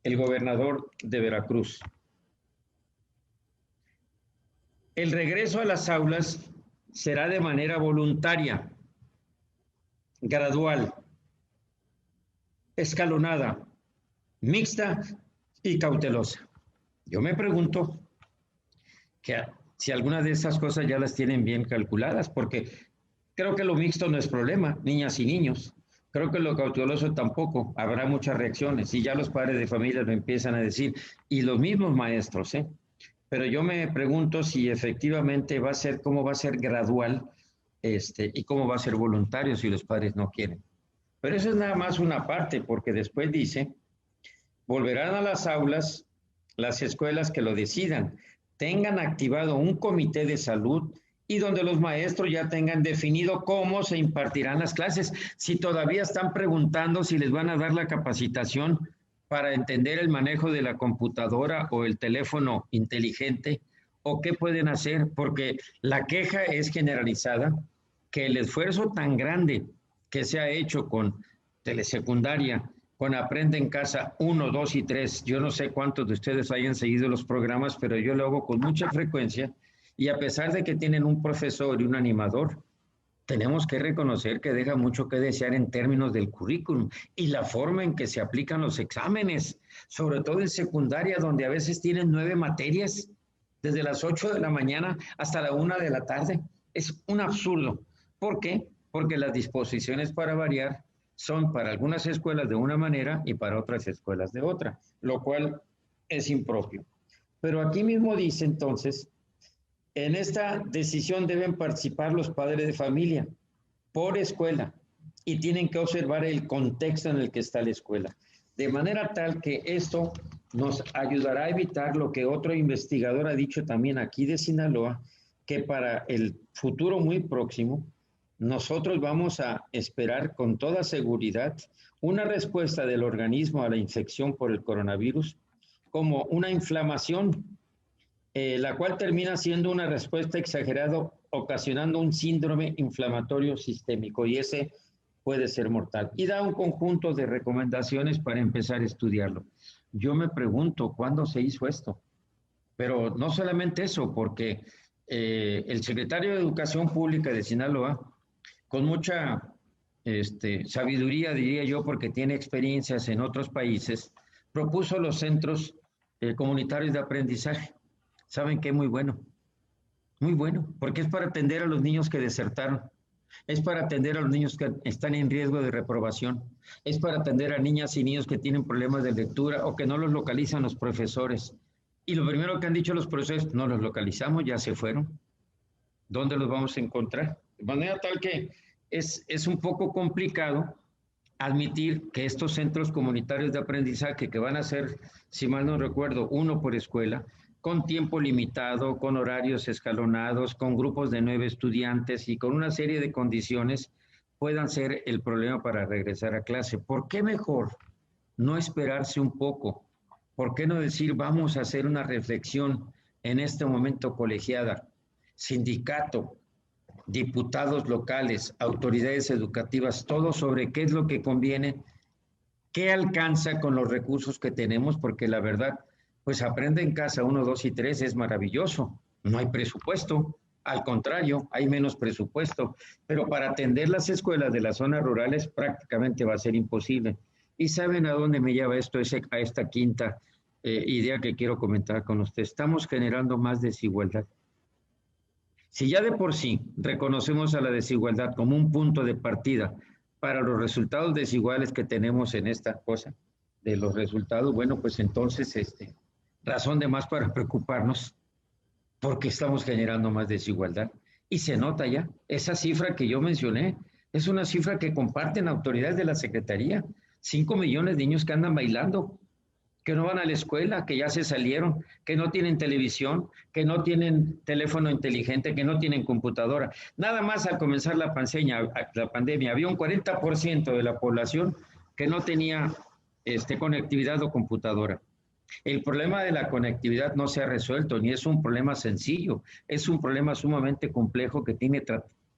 el gobernador de Veracruz. El regreso a las aulas será de manera voluntaria, gradual, escalonada, mixta y cautelosa. Yo me pregunto que si algunas de esas cosas ya las tienen bien calculadas, porque creo que lo mixto no es problema, niñas y niños. Creo que lo cauteloso tampoco, habrá muchas reacciones y ya los padres de familia lo empiezan a decir y los mismos maestros, ¿eh? Pero yo me pregunto si efectivamente va a ser, cómo va a ser gradual y cómo va a ser voluntario si los padres no quieren. Pero eso es nada más una parte, porque después dice, volverán a las aulas las escuelas que lo decidan, tengan activado un comité de salud y donde los maestros ya tengan definido cómo se impartirán las clases. Si todavía están preguntando si les van a dar la capacitación para entender el manejo de la computadora o el teléfono inteligente, o qué pueden hacer, porque la queja es generalizada, que el esfuerzo tan grande que se ha hecho con telesecundaria, con Aprende en Casa 1, 2 y 3, yo no sé cuántos de ustedes hayan seguido los programas, pero yo lo hago con mucha frecuencia, y a pesar de que tienen un profesor y un animador, tenemos que reconocer que deja mucho que desear en términos del currículum y la forma en que se aplican los exámenes, sobre todo en secundaria, donde a veces tienen 9 materias, desde las 8 de la mañana hasta la 1 de la tarde. Es un absurdo. ¿Por qué? Porque las disposiciones para variar son para algunas escuelas de una manera y para otras escuelas de otra, lo cual es impropio. Pero aquí mismo dice entonces, en esta decisión deben participar los padres de familia por escuela y tienen que observar el contexto en el que está la escuela, de manera tal que esto nos ayudará a evitar lo que otro investigador ha dicho también aquí de Sinaloa, que para el futuro muy próximo nosotros vamos a esperar con toda seguridad una respuesta del organismo a la infección por el coronavirus como una inflamación, la cual termina siendo una respuesta exagerada, ocasionando un síndrome inflamatorio sistémico, y ese puede ser mortal. Y da un conjunto de recomendaciones para empezar a estudiarlo. Yo me pregunto, ¿cuándo se hizo esto? Pero no solamente eso, porque el secretario de Educación Pública de Sinaloa, con mucha sabiduría, diría yo, porque tiene experiencias en otros países, propuso los centros comunitarios de aprendizaje. ¿Saben qué? Muy bueno, porque es para atender a los niños que desertaron, es para atender a los niños que están en riesgo de reprobación, es para atender a niñas y niños que tienen problemas de lectura o que no los localizan los profesores. Y lo primero que han dicho los profesores, no los localizamos, ya se fueron. ¿Dónde los vamos a encontrar? De manera tal que es un poco complicado admitir que estos centros comunitarios de aprendizaje, que van a ser, si mal no recuerdo, uno por escuela, con tiempo limitado, con horarios escalonados, con grupos de 9 estudiantes y con una serie de condiciones, puedan ser el problema para regresar a clase. ¿Por qué mejor no esperarse un poco? ¿Por qué no decir, vamos a hacer una reflexión en este momento colegiada? Sindicato, diputados locales, autoridades educativas, todo sobre qué es lo que conviene, qué alcanza con los recursos que tenemos, porque la verdad, pues Aprende en Casa 1, 2 y 3 es maravilloso. No hay presupuesto, al contrario, hay menos presupuesto, pero para atender las escuelas de las zonas rurales prácticamente va a ser imposible. ¿Y saben a dónde me lleva esto? A esta quinta idea que quiero comentar con usted. Estamos generando más desigualdad. Si ya de por sí reconocemos a la desigualdad como un punto de partida para los resultados desiguales que tenemos en esta cosa, de los resultados, bueno, pues entonces razón de más para preocuparnos porque estamos generando más desigualdad. Y se nota ya, esa cifra que yo mencioné, es una cifra que comparten autoridades de la Secretaría. 5 millones de niños que andan bailando, que no van a la escuela, que ya se salieron, que no tienen televisión, que no tienen teléfono inteligente, que no tienen computadora. Nada más al comenzar la pandemia había un 40% de la población que no tenía conectividad o computadora. El problema de la conectividad no se ha resuelto, ni es un problema sencillo, es un problema sumamente complejo que tiene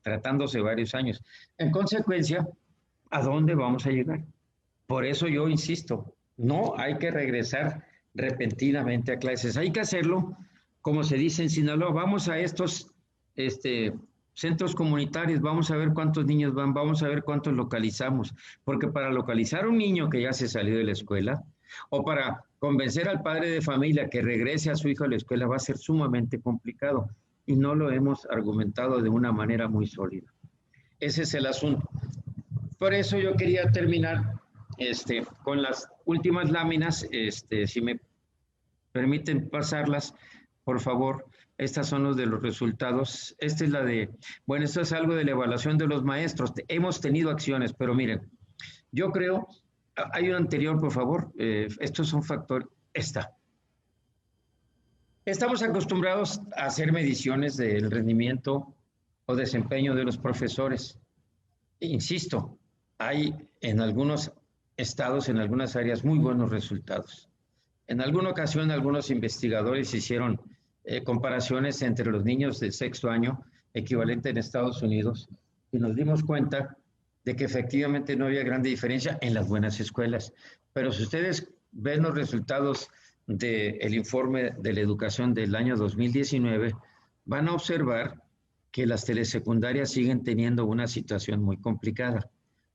tratándose varios años. En consecuencia, ¿a dónde vamos a llegar? Por eso yo insisto, no hay que regresar repentinamente a clases, hay que hacerlo, como se dice en Sinaloa, vamos a estos centros comunitarios, vamos a ver cuántos niños van, vamos a ver cuántos localizamos, porque para localizar a un niño que ya se salió de la escuela, o para convencer al padre de familia que regrese a su hijo a la escuela va a ser sumamente complicado, y no lo hemos argumentado de una manera muy sólida. Ese es el asunto. Por eso yo quería terminar con las últimas láminas, si me permiten pasarlas, por favor. Estas son los de los resultados. Esta es la de, bueno, esto es algo de la evaluación de los maestros. Hemos tenido acciones, pero miren, yo creo, hay un anterior, por favor. Estos son factores, Estamos acostumbrados a hacer mediciones del rendimiento o desempeño de los profesores. Insisto, hay en algunos estados, en algunas áreas, muy buenos resultados. En alguna ocasión, algunos investigadores hicieron comparaciones entre los niños de sexto año, equivalente en Estados Unidos, y nos dimos cuenta de que efectivamente no había gran diferencia en las buenas escuelas. Pero si ustedes ven los resultados del informe de la educación del año 2019, van a observar que las telesecundarias siguen teniendo una situación muy complicada.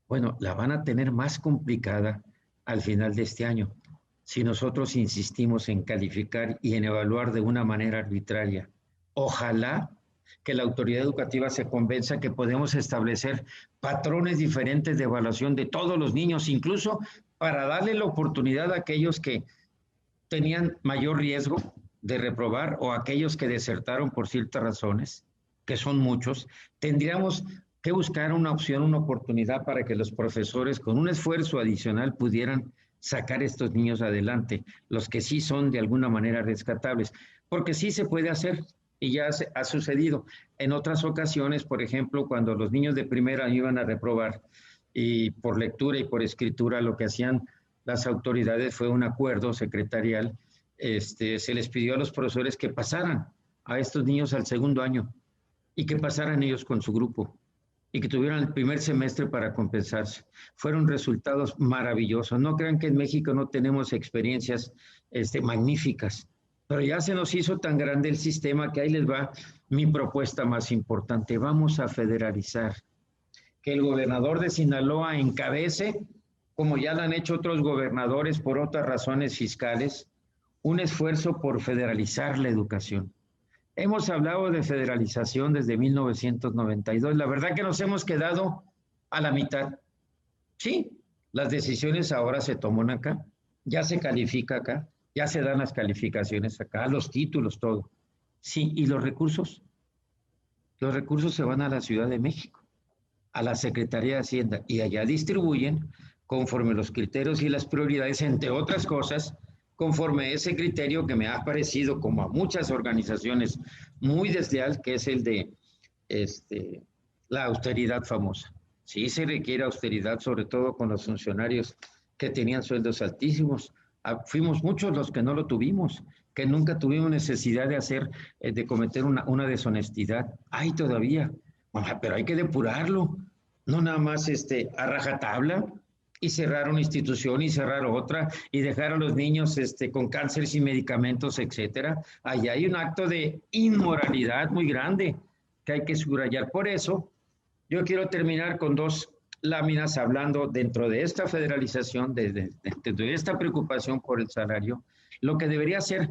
Bueno, la van a tener más complicada al final de este año, si nosotros insistimos en calificar y en evaluar de una manera arbitraria. Ojalá que la autoridad educativa se convenza que podemos establecer patrones diferentes de evaluación de todos los niños, incluso para darle la oportunidad a aquellos que tenían mayor riesgo de reprobar o a aquellos que desertaron por ciertas razones, que son muchos. Tendríamos que buscar una opción, una oportunidad para que los profesores con un esfuerzo adicional pudieran sacar estos niños adelante, los que sí son de alguna manera rescatables, porque sí se puede hacer y ya ha sucedido. En otras ocasiones, por ejemplo, cuando los niños de primer año iban a reprobar y por lectura y por escritura, lo que hacían las autoridades fue un acuerdo secretarial, se les pidió a los profesores que pasaran a estos niños al segundo año y que pasaran ellos con su grupo y que tuvieran el primer semestre para compensarse. Fueron resultados maravillosos. No crean que en México no tenemos experiencias magníficas, pero ya se nos hizo tan grande el sistema que ahí les va mi propuesta más importante. Vamos a federalizar. Que el gobernador de Sinaloa encabece, como ya lo han hecho otros gobernadores por otras razones fiscales, un esfuerzo por federalizar la educación. Hemos hablado de federalización desde 1992. La verdad que nos hemos quedado a la mitad. Sí, las decisiones ahora se toman acá, ya se califica acá, ya se dan las calificaciones acá, los títulos, todo. Sí, y los recursos se van a la Ciudad de México, a la Secretaría de Hacienda, y allá distribuyen conforme los criterios y las prioridades, entre otras cosas, conforme ese criterio que me ha parecido, como a muchas organizaciones, muy desleal, que es el de la austeridad famosa. Sí se requiere austeridad, sobre todo con los funcionarios que tenían sueldos altísimos. Fuimos muchos los que no lo tuvimos, que nunca tuvimos necesidad de hacer, de cometer una deshonestidad. Hay todavía, pero hay que depurarlo, no nada más a rajatabla y cerrar una institución y cerrar otra y dejar a los niños con cáncer sin medicamentos, etcétera. Allá hay un acto de inmoralidad muy grande que hay que subrayar. Por eso, yo quiero terminar con dos láminas hablando dentro de esta federalización, de esta preocupación por el salario, lo que debería ser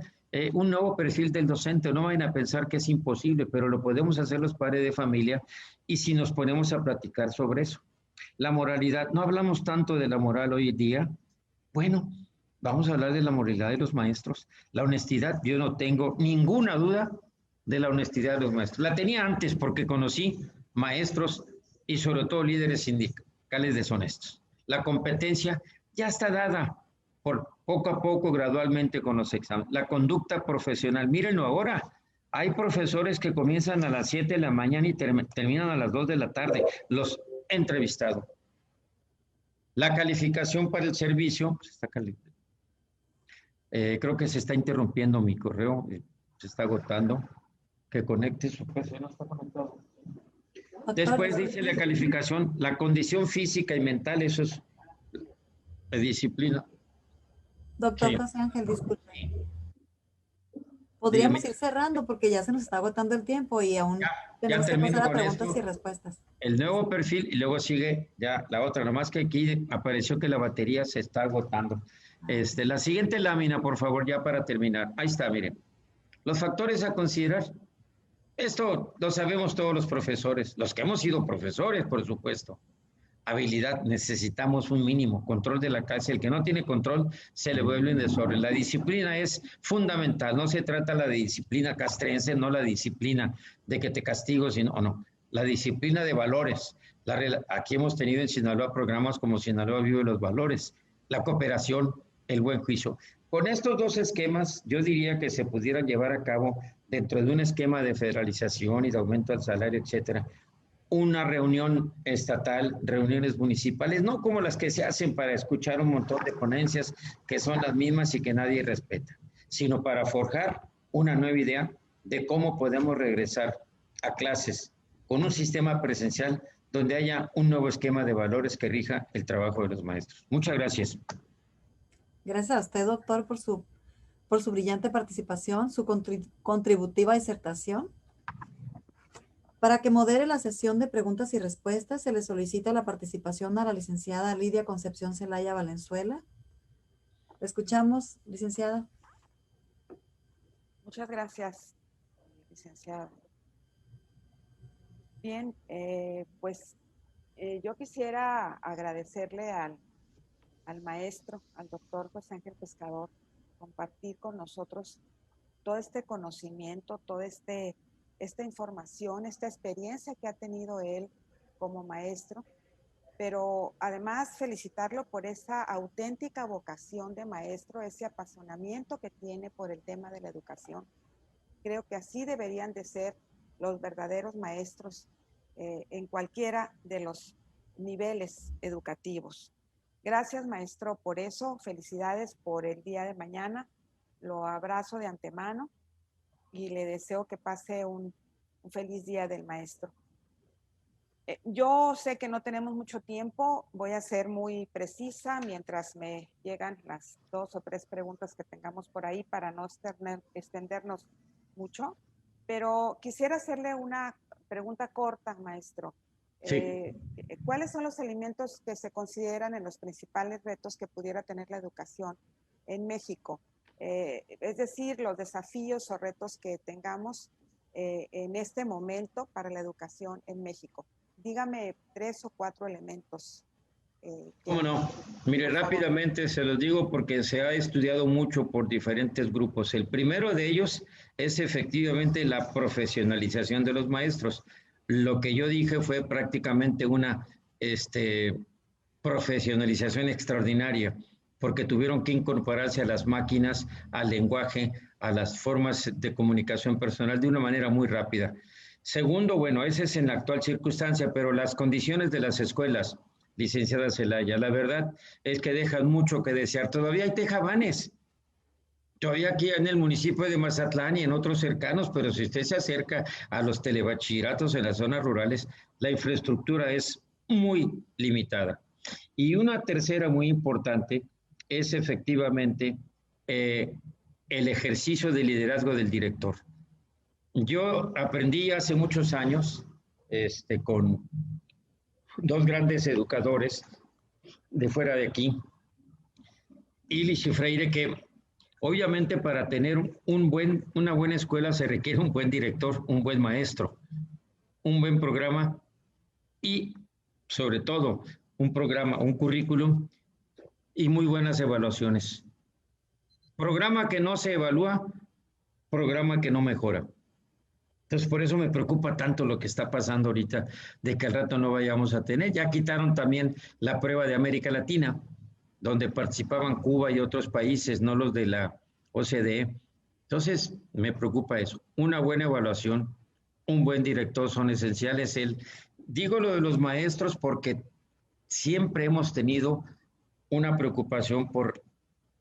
un nuevo perfil del docente. No vayan a pensar que es imposible, pero lo podemos hacer los padres de familia y si nos ponemos a platicar sobre eso. La moralidad, no hablamos tanto de la moral hoy en día. Bueno, vamos a hablar de la moralidad de los maestros. La honestidad, yo no tengo ninguna duda de la honestidad de los maestros. La tenía antes porque conocí maestros y sobre todo líderes sindicales deshonestos. La competencia ya está dada por poco a poco, gradualmente con los exámenes. La conducta profesional, mírenlo ahora, hay profesores que comienzan a las 7 de la mañana y terminan a las 2 de la tarde, los he entrevistado. La calificación para el servicio, creo que se está interrumpiendo mi correo, se está agotando, que conecte su PC, no está conectado. Después dice la calificación, la condición física y mental, eso es de disciplina. Doctor sí. José Ángel, disculpe. Podríamos ir cerrando porque ya se nos está agotando el tiempo y aún tenemos que pasar a preguntas y respuestas. El nuevo perfil y luego sigue ya la otra, nomás que aquí apareció que la batería se está agotando. La siguiente lámina, por favor, ya para terminar. Ahí está, miren. Los factores a considerar. Esto lo sabemos todos los profesores, los que hemos sido profesores, por supuesto. Habilidad, necesitamos un mínimo, control de la clase. El que no tiene control se le vuelve en desorden. La disciplina es fundamental, no se trata la de disciplina castrense, no la disciplina de que te castigo, sino no. La disciplina de valores. Aquí hemos tenido en Sinaloa programas como Sinaloa Vive los Valores, la cooperación, el buen juicio. Con estos dos esquemas, yo diría que se pudieran llevar a cabo dentro de un esquema de federalización y de aumento del salario, etcétera, una reunión estatal, reuniones municipales, no como las que se hacen para escuchar un montón de ponencias que son las mismas y que nadie respeta, sino para forjar una nueva idea de cómo podemos regresar a clases con un sistema presencial donde haya un nuevo esquema de valores que rija el trabajo de los maestros. Muchas gracias. Gracias a usted, doctor, por su brillante participación, su contributiva disertación. Para que modere la sesión de preguntas y respuestas, se le solicita la participación a la licenciada Lidia Concepción Zelaya Valenzuela. ¿La escuchamos, licenciada? Muchas gracias, licenciada. Bien, yo quisiera agradecerle al maestro, al doctor José Ángel Pescador, compartir con nosotros todo este conocimiento, toda esta información, esta experiencia que ha tenido él como maestro, pero además felicitarlo por esa auténtica vocación de maestro, ese apasionamiento que tiene por el tema de la educación. Creo que así deberían de ser los verdaderos maestros en cualquiera de los niveles educativos. Gracias, maestro, por eso. Felicidades por el día de mañana. Lo abrazo de antemano y le deseo que pase un feliz día del maestro. Yo sé que no tenemos mucho tiempo, voy a ser muy precisa mientras me llegan las 2 o 3 preguntas que tengamos por ahí para no extendernos mucho. Pero quisiera hacerle una pregunta corta, maestro. Sí. ¿Cuáles son los elementos que se consideran en los principales retos que pudiera tener la educación en México? Es decir, los desafíos o retos que tengamos en este momento para la educación en México. Dígame 3 o 4 elementos. ¿Cómo no? Mire, rápidamente se los digo porque se ha estudiado mucho por diferentes grupos. El primero de ellos es efectivamente la profesionalización de los maestros. Lo que yo dije fue prácticamente una profesionalización extraordinaria, porque tuvieron que incorporarse a las máquinas, al lenguaje, a las formas de comunicación personal de una manera muy rápida. Segundo, bueno, ese es en la actual circunstancia, pero las condiciones de las escuelas, licenciada Celaya, la verdad es que dejan mucho que desear. Todavía hay tejabanes, todavía aquí en el municipio de Mazatlán y en otros cercanos, pero si usted se acerca a los telebachilleratos en las zonas rurales, la infraestructura es muy limitada. Y una tercera muy importante es efectivamente el ejercicio de liderazgo del director. Yo aprendí hace muchos años con 2 grandes educadores de fuera de aquí, Illich y Freire, que obviamente para tener una buena escuela se requiere un buen director, un buen maestro, un buen programa y sobre todo un programa, un currículum y muy buenas evaluaciones. Programa que no se evalúa, programa que no mejora. Entonces, por eso me preocupa tanto lo que está pasando ahorita, de que al rato no vayamos a tener. Ya quitaron también la prueba de América Latina, donde participaban Cuba y otros países, no los de la OCDE. Entonces, me preocupa eso. Una buena evaluación, un buen director son esenciales. Digo lo de los maestros porque siempre hemos tenido una preocupación por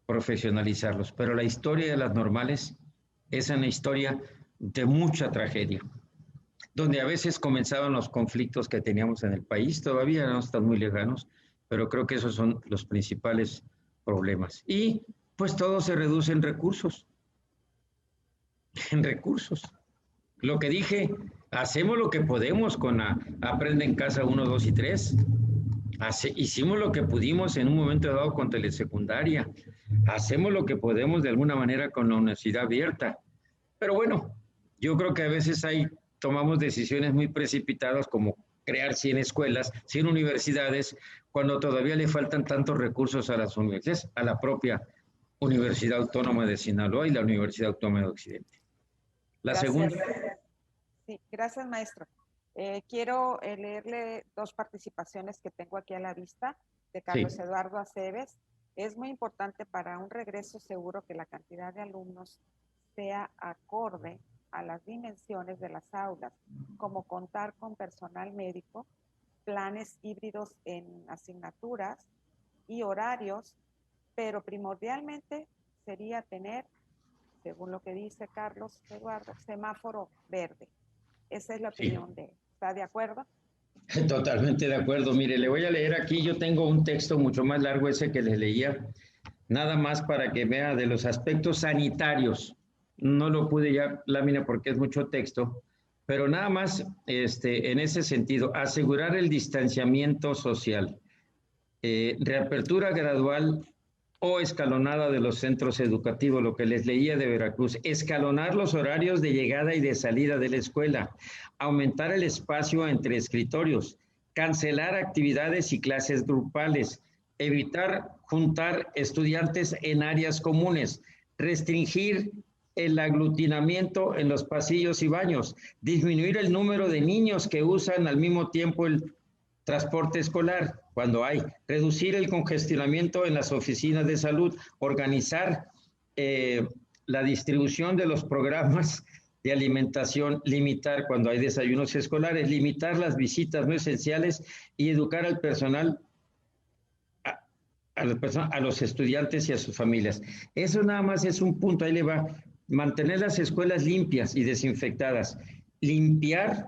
profesionalizarlos, pero la historia de las normales es una historia de mucha tragedia, donde a veces comenzaban los conflictos que teníamos en el país, todavía no están muy lejanos, pero creo que esos son los principales problemas. Y pues todo se reduce en recursos. En recursos. Lo que dije, hacemos lo que podemos con Aprende en Casa 1, 2 y 3. Hicimos lo que pudimos en un momento dado con telesecundaria. Hacemos lo que podemos de alguna manera con la universidad abierta. Pero bueno, yo creo que a veces tomamos decisiones muy precipitadas como crear 100 escuelas, 100 universidades, cuando todavía le faltan tantos recursos a las universidades, a la propia Universidad Autónoma de Sinaloa y la Universidad Autónoma de Occidente. Gracias. Segunda. Sí, gracias, maestro. Quiero leerle 2 participaciones que tengo aquí a la vista de Carlos Eduardo Aceves. Es muy importante para un regreso seguro que la cantidad de alumnos sea acorde a las dimensiones de las aulas, como contar con personal médico, planes híbridos en asignaturas y horarios, pero primordialmente sería tener, según lo que dice Carlos Eduardo, semáforo verde. Esa es la opinión de él. ¿Está de acuerdo? Totalmente de acuerdo. Mire, le voy a leer aquí, yo tengo un texto mucho más largo ese que les leía, nada más para que vea de los aspectos sanitarios. No lo pude ya lámina porque es mucho texto, pero nada más en ese sentido, asegurar el distanciamiento social, reapertura gradual o escalonada de los centros educativos, lo que les leía de Veracruz, escalonar los horarios de llegada y de salida de la escuela, aumentar el espacio entre escritorios, cancelar actividades y clases grupales, evitar juntar estudiantes en áreas comunes, restringir el aglutinamiento en los pasillos y baños, disminuir el número de niños que usan al mismo tiempo el transporte escolar, cuando hay, reducir el congestionamiento en las oficinas de salud, organizar la distribución de los programas de alimentación, limitar cuando hay desayunos escolares, limitar las visitas no esenciales y educar al personal, a los estudiantes y a sus familias. Eso nada más es un punto, ahí le va. Mantener las escuelas limpias y desinfectadas. Limpiar,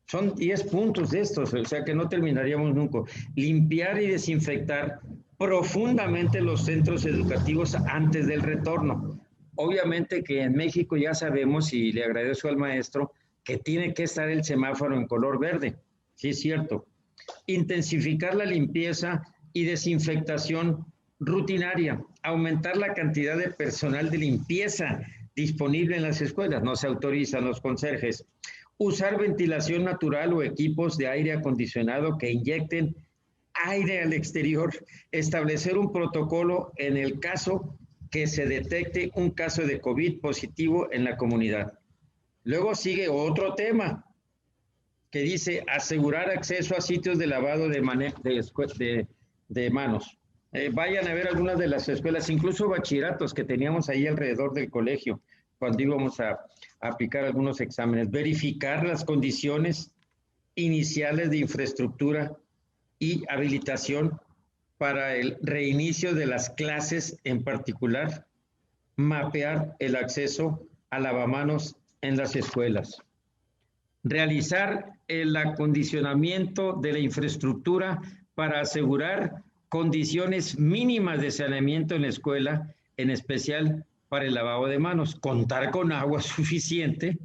son 10 puntos de estos, o sea que no terminaríamos nunca. Limpiar y desinfectar profundamente los centros educativos antes del retorno. Obviamente que en México ya sabemos, y le agradezco al maestro, que tiene que estar el semáforo en color verde. Sí, es cierto. Intensificar la limpieza y desinfectación rutinaria, aumentar la cantidad de personal de limpieza disponible en las escuelas, no se autorizan los conserjes, usar ventilación natural o equipos de aire acondicionado que inyecten aire al exterior, establecer un protocolo en el caso que se detecte un caso de COVID positivo en la comunidad. Luego sigue otro tema que dice asegurar acceso a sitios de lavado de manos. Vayan a ver algunas de las escuelas, incluso bachilleratos que teníamos ahí alrededor del colegio, cuando íbamos a aplicar algunos exámenes. Verificar las condiciones iniciales de infraestructura y habilitación para el reinicio de las clases en particular. Mapear el acceso a lavamanos en las escuelas. Realizar el acondicionamiento de la infraestructura para asegurar condiciones mínimas de saneamiento en la escuela, en especial para el lavado de manos. Contar con agua suficiente,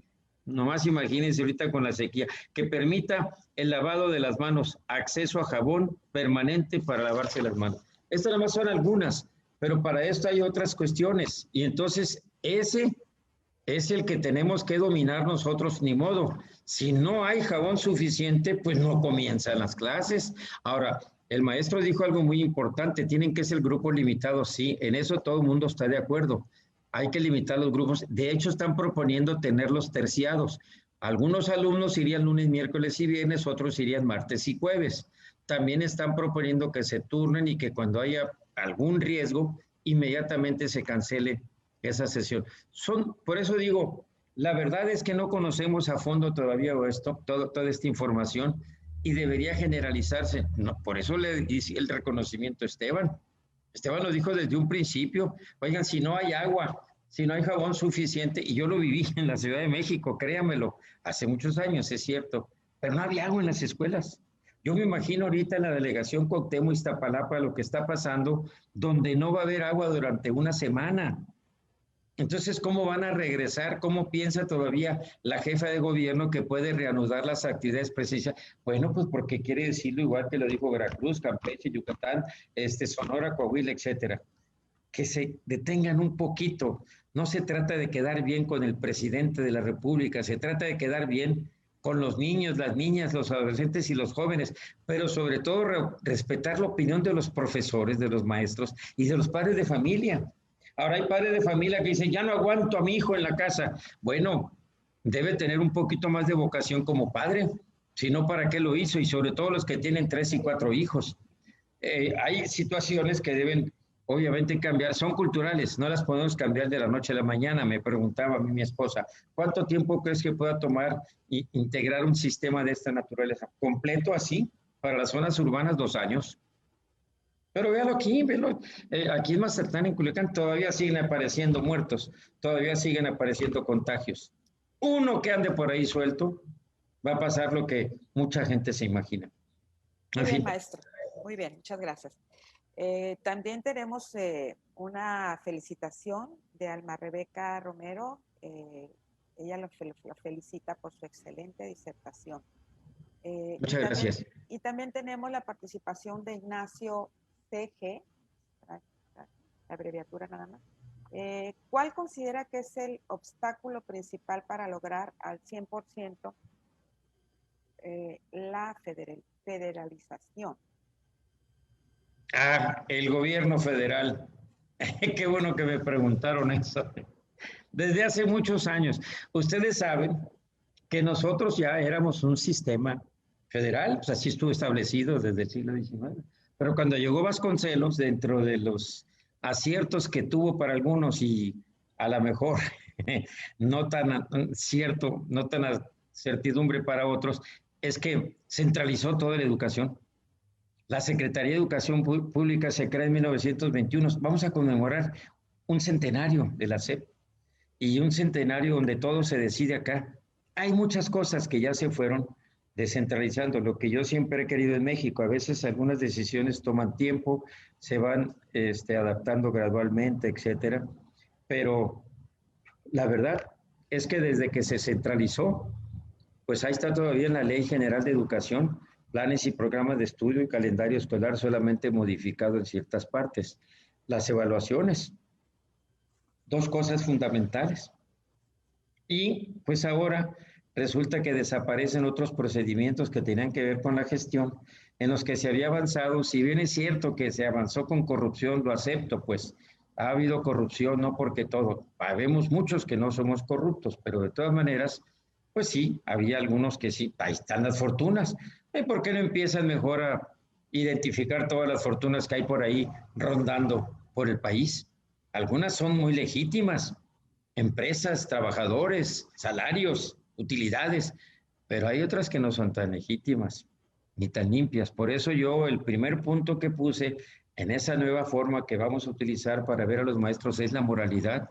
nomás imagínense ahorita con la sequía, que permita el lavado de las manos, acceso a jabón permanente para lavarse las manos. Estas nada más son algunas, pero para esto hay otras cuestiones, y entonces ese es el que tenemos que dominar nosotros, ni modo. Si no hay jabón suficiente, pues no comienzan las clases. Ahora, el maestro dijo algo muy importante, tienen que ser grupos limitados, sí, en eso todo el mundo está de acuerdo. Hay que limitar los grupos, de hecho están proponiendo tenerlos terciados. Algunos alumnos irían lunes, miércoles y viernes, otros irían martes y jueves. También están proponiendo que se turnen y que cuando haya algún riesgo, inmediatamente se cancele esa sesión. Por eso digo, la verdad es que no conocemos a fondo todavía toda esta información y debería generalizarse. No, por eso le hice el reconocimiento a Esteban. Esteban lo dijo desde un principio. Oigan, si no hay agua, si no hay jabón suficiente, y yo lo viví en la Ciudad de México, créamelo, hace muchos años, es cierto, pero no había agua en las escuelas. Yo me imagino ahorita en la delegación Cuauhtémoc, Iztapalapa, lo que está pasando, donde no va a haber agua durante una semana. Entonces, ¿cómo van a regresar? ¿Cómo piensa todavía la jefa de gobierno que puede reanudar las actividades presenciales? Bueno, pues porque quiere decirlo igual que lo dijo Veracruz, Campeche, Yucatán, Sonora, Coahuila, etcétera. Que se detengan un poquito. No se trata de quedar bien con el presidente de la República, se trata de quedar bien con los niños, las niñas, los adolescentes y los jóvenes, pero sobre todo respetar la opinión de los profesores, de los maestros y de los padres de familia. Ahora hay padres de familia que dicen, ya no aguanto a mi hijo en la casa. Bueno, debe tener un poquito más de vocación como padre, si no, ¿para qué lo hizo? Y sobre todo los que tienen 3 y 4 hijos. Hay situaciones que deben, obviamente, cambiar, son culturales, no las podemos cambiar de la noche a la mañana. Me preguntaba a mí mi esposa, ¿cuánto tiempo crees que pueda tomar e integrar un sistema de esta naturaleza? ¿Completo así? Para las zonas urbanas, 2 años. Pero véalo aquí, aquí en Mazatlán, en Culiacán, todavía siguen apareciendo muertos, todavía siguen apareciendo contagios. Uno que ande por ahí suelto, va a pasar lo que mucha gente se imagina. Muy bien, maestro. Muy bien, muchas gracias. También tenemos una felicitación de Alma Rebeca Romero. Ella lo felicita por su excelente disertación. Muchas gracias. Y también tenemos la participación de Ignacio CG, la abreviatura nada más. ¿Cuál considera que es el obstáculo principal para lograr al 100% la federalización? El gobierno federal. Qué bueno que me preguntaron eso. Desde hace muchos años. Ustedes saben que nosotros ya éramos un sistema federal, pues así estuvo establecido desde el siglo XIX. Pero cuando llegó Vasconcelos, dentro de los aciertos que tuvo para algunos y a lo mejor no tan cierto, no tan certidumbre para otros, es que centralizó toda la educación. La Secretaría de Educación Pública se crea en 1921. Vamos a conmemorar un centenario de la SEP y un centenario donde todo se decide acá. Hay muchas cosas que ya se fueron descentralizando, lo que yo siempre he querido en México. A veces algunas decisiones toman tiempo, se van adaptando gradualmente, etcétera, pero la verdad es que desde que se centralizó, pues ahí está todavía en la Ley General de Educación, planes y programas de estudio y calendario escolar solamente modificado en ciertas partes. Las evaluaciones, dos cosas fundamentales. Y pues ahora resulta que desaparecen otros procedimientos que tenían que ver con la gestión, en los que se había avanzado. Si bien es cierto que se avanzó con corrupción, lo acepto, pues ha habido corrupción, no porque todo, habemos muchos que no somos corruptos, pero de todas maneras, pues sí, había algunos que sí, ahí están las fortunas. ¿Y por qué no empiezan mejor a identificar todas las fortunas que hay por ahí rondando por el país? Algunas son muy legítimas, empresas, trabajadores, salarios, utilidades, pero hay otras que no son tan legítimas ni tan limpias. Por eso yo el primer punto que puse en esa nueva forma que vamos a utilizar para ver a los maestros es la moralidad.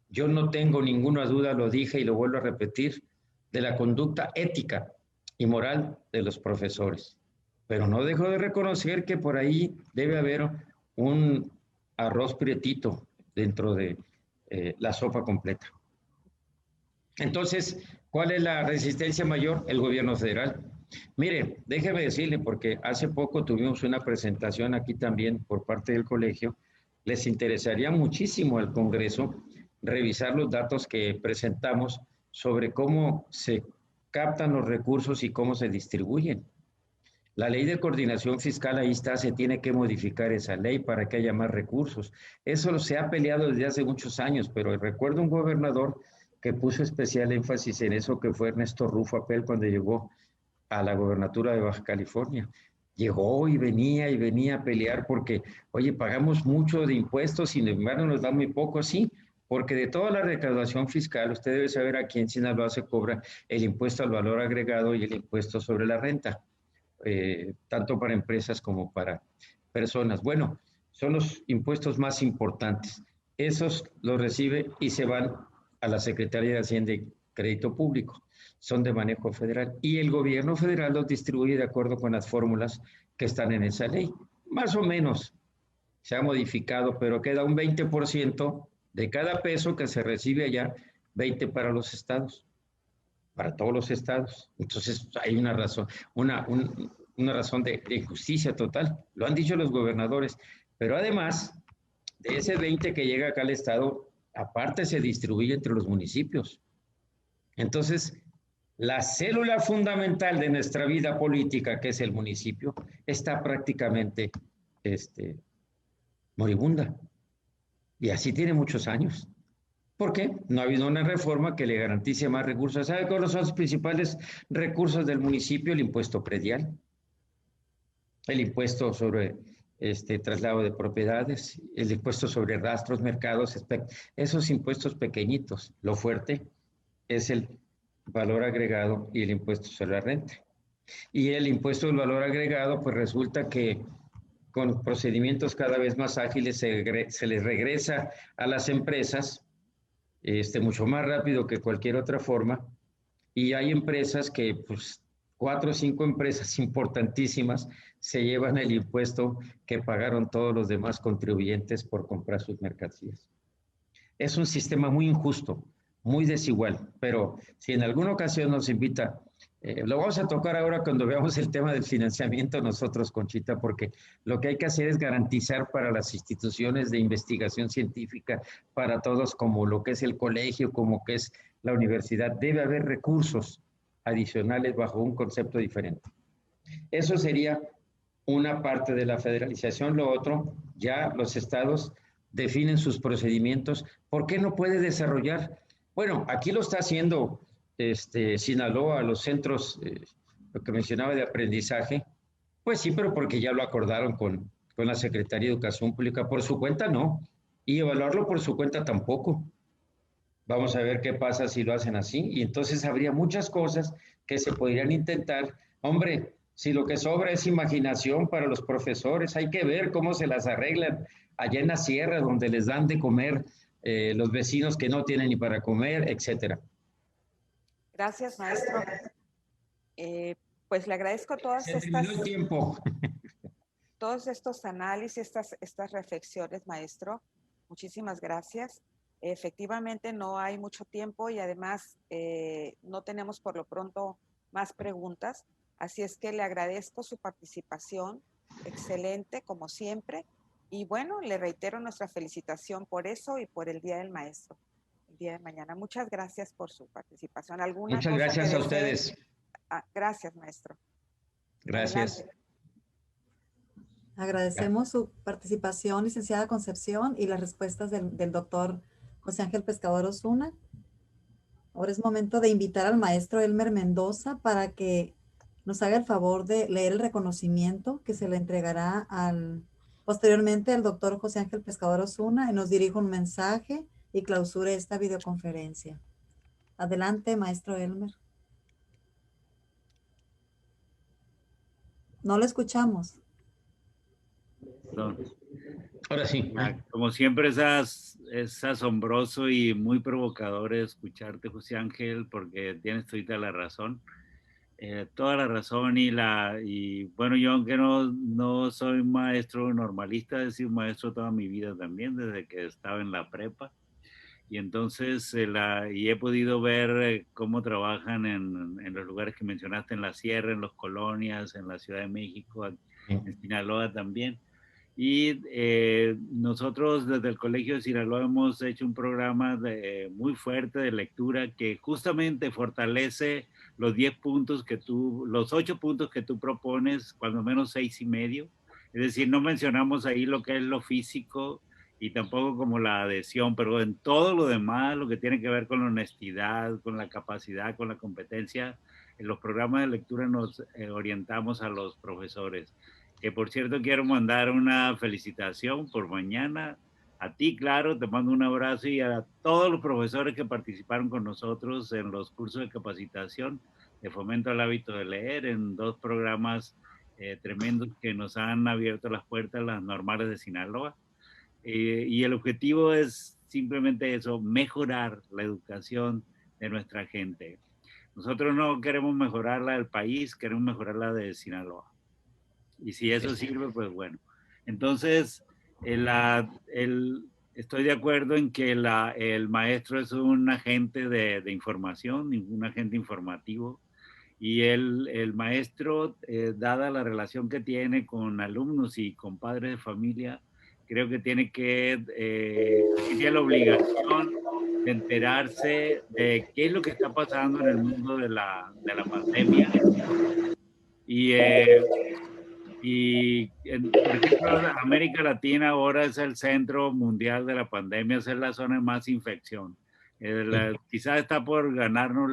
Yo no tengo ninguna duda, lo dije y lo vuelvo a repetir, de la conducta ética y moral de los profesores. Pero no dejo de reconocer que por ahí debe haber un arroz prietito dentro de la sopa completa. Entonces, ¿cuál es la resistencia mayor? El gobierno federal. Mire, déjeme decirle, porque hace poco tuvimos una presentación aquí también por parte del colegio. Les interesaría muchísimo al Congreso revisar los datos que presentamos sobre cómo se captan los recursos y cómo se distribuyen. La ley de coordinación fiscal, ahí está, se tiene que modificar esa ley para que haya más recursos. Eso se ha peleado desde hace muchos años, pero recuerdo un gobernador que puso especial énfasis en eso, que fue Ernesto Rufo Apel cuando llegó a la gobernatura de Baja California. Llegó y venía a pelear porque, oye, pagamos mucho de impuestos, sin embargo nos da muy poco, sí, porque de toda la recaudación fiscal, usted debe saber aquí en Sinaloa se cobra el impuesto al valor agregado y el impuesto sobre la renta. Tanto para empresas como para personas. Bueno, son los impuestos más importantes. Esos los recibe y se van a la Secretaría de Hacienda y Crédito Público. Son de manejo federal. Y el gobierno federal los distribuye de acuerdo con las fórmulas que están en esa ley. Más o menos se ha modificado, pero queda un 20% de cada peso que se recibe allá, 20 para los estados. Para todos los estados. Entonces hay una razón, una razón de injusticia total. Lo han dicho los gobernadores. Pero además, de ese 20 que llega acá al estado, aparte se distribuye entre los municipios. Entonces, la célula fundamental de nuestra vida política, que es el municipio, está prácticamente moribunda. Y así tiene muchos años. ¿Por qué? No ha habido una reforma que le garantice más recursos. ¿Sabe cuáles son los principales recursos del municipio? El impuesto predial, el impuesto sobre traslado de propiedades, el impuesto sobre rastros, mercados, esos impuestos pequeñitos. Lo fuerte es el valor agregado y el impuesto sobre la renta. Y el impuesto del valor agregado, pues resulta que con procedimientos cada vez más ágiles se les regresa a las empresas mucho más rápido que cualquier otra forma, y hay empresas que, pues, 4 o 5 empresas importantísimas se llevan el impuesto que pagaron todos los demás contribuyentes por comprar sus mercancías. Es un sistema muy injusto, muy desigual, pero si en alguna ocasión nos invita, lo vamos a tocar ahora cuando veamos el tema del financiamiento nosotros, Conchita, porque lo que hay que hacer es garantizar para las instituciones de investigación científica, para todos, como lo que es el colegio, como que es la universidad, debe haber recursos adicionales bajo un concepto diferente. Eso sería una parte de la federalización. Lo otro, ya los estados definen sus procedimientos. ¿Por qué no puede desarrollar? Bueno, aquí lo está haciendo Sinaloa, los centros, lo que mencionaba de aprendizaje. Pues sí, pero porque ya lo acordaron con la Secretaría de Educación Pública. Por su cuenta no, y evaluarlo por su cuenta tampoco. Vamos a ver qué pasa si lo hacen así, y entonces habría muchas cosas que se podrían intentar. Hombre, si lo que sobra es imaginación para los profesores, hay que ver cómo se las arreglan allá en la sierra, donde les dan de comer los vecinos que no tienen ni para comer, etcétera. Gracias, maestro. Pues le agradezco todas el tiempo. todos estos análisis, estas reflexiones, maestro. Muchísimas gracias. Efectivamente, no hay mucho tiempo y además no tenemos por lo pronto más preguntas. Así es que le agradezco su participación, excelente como siempre. Y bueno, le reitero nuestra felicitación por eso y por el Día del Maestro, el día de mañana. Muchas gracias por su participación. ¿Alguna Muchas cosa que gracias a desee? ustedes. Gracias, maestro. Gracias. Adelante. Agradecemos su participación, licenciada Concepción, y las respuestas del doctor José Ángel Pescador Osuna. Ahora es momento de invitar al maestro Elmer Mendoza para que nos haga el favor de leer el reconocimiento que se le entregará posteriormente al doctor José Ángel Pescador Osuna, y nos dirija un mensaje y clausure esta videoconferencia. Adelante, maestro Elmer. No lo escuchamos. Perdón. Ahora sí. Como siempre es asombroso y muy provocador escucharte, José Ángel, porque tienes toda la razón. Toda la razón y bueno, yo aunque no soy maestro normalista, he sido maestro toda mi vida también, desde que estaba en la prepa. Y entonces y he podido ver cómo trabajan en los lugares que mencionaste, en la sierra, en las colonias, en la Ciudad de México, en Sinaloa también. Y nosotros desde el Colegio de Sinaloa hemos hecho un programa muy fuerte de lectura que justamente fortalece los 10 puntos los 8 puntos que tú propones, cuando menos 6 y medio. Es decir, no mencionamos ahí lo que es lo físico y tampoco como la adhesión, pero en todo lo demás, lo que tiene que ver con la honestidad, con la capacidad, con la competencia, en los programas de lectura nos orientamos a los profesores. Que por cierto quiero mandar una felicitación por mañana a ti, claro, te mando un abrazo, y a todos los profesores que participaron con nosotros en los cursos de capacitación de fomento al hábito de leer, en 2 programas tremendos que nos han abierto las puertas, las normales de Sinaloa. Y el objetivo es simplemente eso, mejorar la educación de nuestra gente. Nosotros no queremos mejorar la del país, queremos mejorar la de Sinaloa. Y si eso sirve, pues bueno. Entonces, estoy de acuerdo en que el maestro es un agente de información, un agente informativo. Y el maestro, dada la relación que tiene con alumnos y con padres de familia, creo que tiene la obligación de enterarse de qué es lo que está pasando en el mundo de la pandemia. Por ejemplo, América Latina ahora es el centro mundial de la pandemia, es la zona de más infección. Quizás está por ganarnos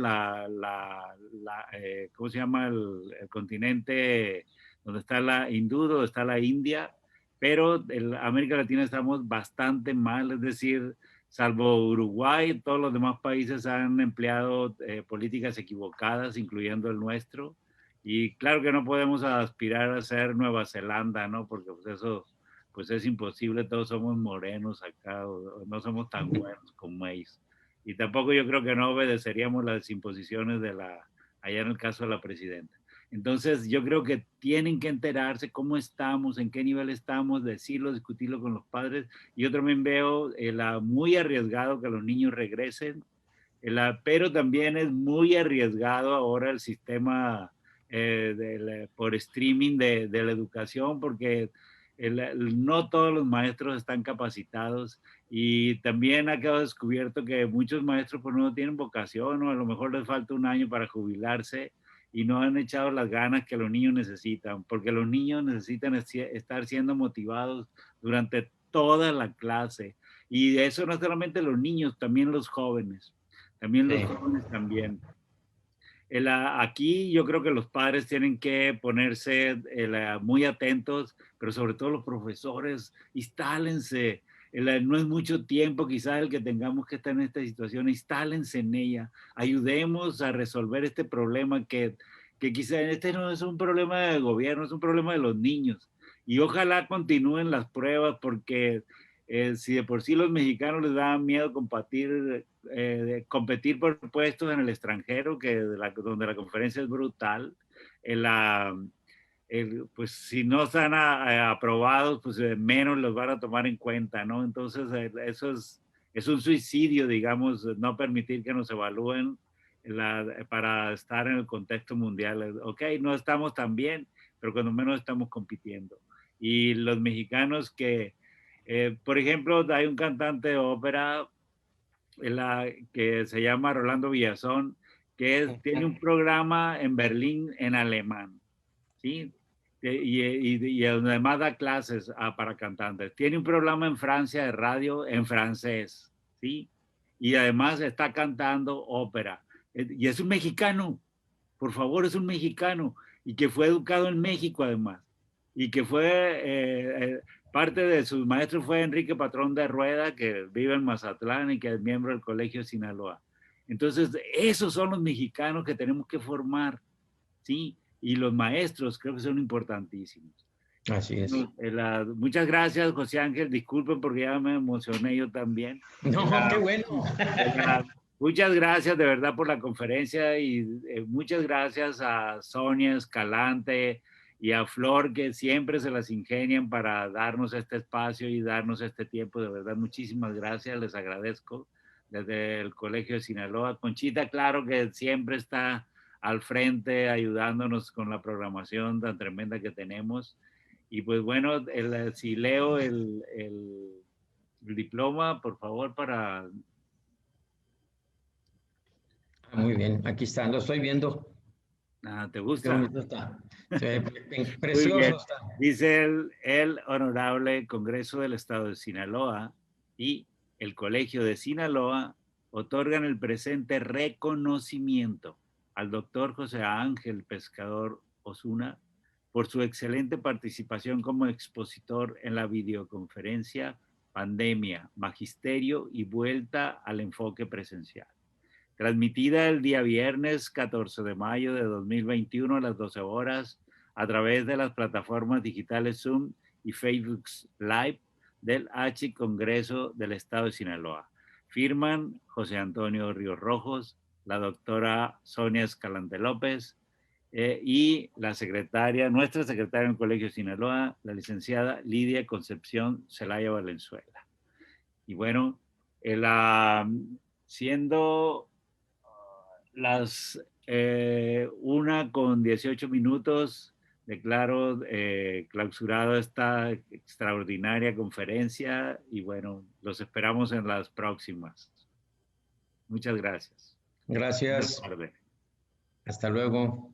¿cómo se llama? El continente donde está la hindú, donde está la India, pero en América Latina estamos bastante mal, es decir, salvo Uruguay, todos los demás países han empleado políticas equivocadas, incluyendo el nuestro. Y claro que no podemos aspirar a ser Nueva Zelanda, ¿no? Porque pues eso pues es imposible, todos somos morenos acá, no somos tan buenos como ellos. Y tampoco yo creo que no obedeceríamos las imposiciones allá en el caso de la presidenta. Entonces yo creo que tienen que enterarse cómo estamos, en qué nivel estamos, decirlo, discutirlo con los padres. Y yo también veo muy arriesgado que los niños regresen, pero también es muy arriesgado ahora el sistema por streaming de la educación, porque no todos los maestros están capacitados, y también ha quedado descubierto que muchos maestros pues no tienen vocación, o a lo mejor les falta un año para jubilarse y no han echado las ganas que los niños necesitan, porque los niños necesitan estar siendo motivados durante toda la clase, y eso no solamente los niños, también los jóvenes. También los jóvenes también. Aquí yo creo que los padres tienen que ponerse muy atentos, pero sobre todo los profesores, instálense. No es mucho tiempo quizás el que tengamos que estar en esta situación, instálense en ella, ayudemos a resolver este problema que quizás este no es un problema del gobierno, es un problema de los niños. Y ojalá continúen las pruebas, porque si de por sí los mexicanos les da miedo competir por puestos en el extranjero, donde la conferencia es brutal, pues si no están aprobados, pues menos los van a tomar en cuenta, ¿no? Entonces eso es un suicidio, digamos, no permitir que nos evalúen para estar en el contexto mundial. Ok, no estamos tan bien, pero cuando menos estamos compitiendo. Y los mexicanos que, por ejemplo, hay un cantante de ópera que se llama Rolando Villazón, que tiene un programa en Berlín en alemán, ¿sí? Y además da clases para cantantes. Tiene un programa en Francia de radio en francés, ¿sí? Y además está cantando ópera. Y es un mexicano, por favor, es un mexicano, y que fue educado en México además, y que fue, parte de sus maestros fue Enrique Patrón de Rueda, que vive en Mazatlán y que es miembro del Colegio de Sinaloa. Entonces, esos son los mexicanos que tenemos que formar, ¿sí? Y los maestros creo que son importantísimos. Así es. Muchas gracias, José Ángel. Disculpen porque ya me emocioné yo también. No, qué bueno. Muchas gracias de verdad por la conferencia y muchas gracias a Sonia Escalante y a Flor, que siempre se las ingenian para darnos este espacio y darnos este tiempo. De verdad, muchísimas gracias. Les agradezco desde el Colegio de Sinaloa. Conchita, claro que siempre está al frente ayudándonos con la programación tan tremenda que tenemos. Y pues bueno, si leo el diploma, por favor, para... Muy bien, aquí está, lo estoy viendo. ¿Te gusta? Qué bonito está. Precioso está. Dice el Honorable Congreso del Estado de Sinaloa y el Colegio de Sinaloa otorgan el presente reconocimiento al doctor José Ángel Pescador Osuna por su excelente participación como expositor en la videoconferencia Pandemia, Magisterio y Vuelta al Enfoque Presencial, transmitida el día viernes 14 de mayo de 2021 a las 12 horas a través de las plataformas digitales Zoom y Facebook Live del H Congreso del Estado de Sinaloa. Firman José Antonio Ríos Rojos, la doctora Sonia Escalante López y la secretaria, nuestra secretaria en el Colegio de Sinaloa, la licenciada Lidia Concepción Zelaya Valenzuela. Y bueno, siendo las 1:18, declaro clausurada esta extraordinaria conferencia y bueno, los esperamos en las próximas. Muchas gracias. Gracias. Hasta luego.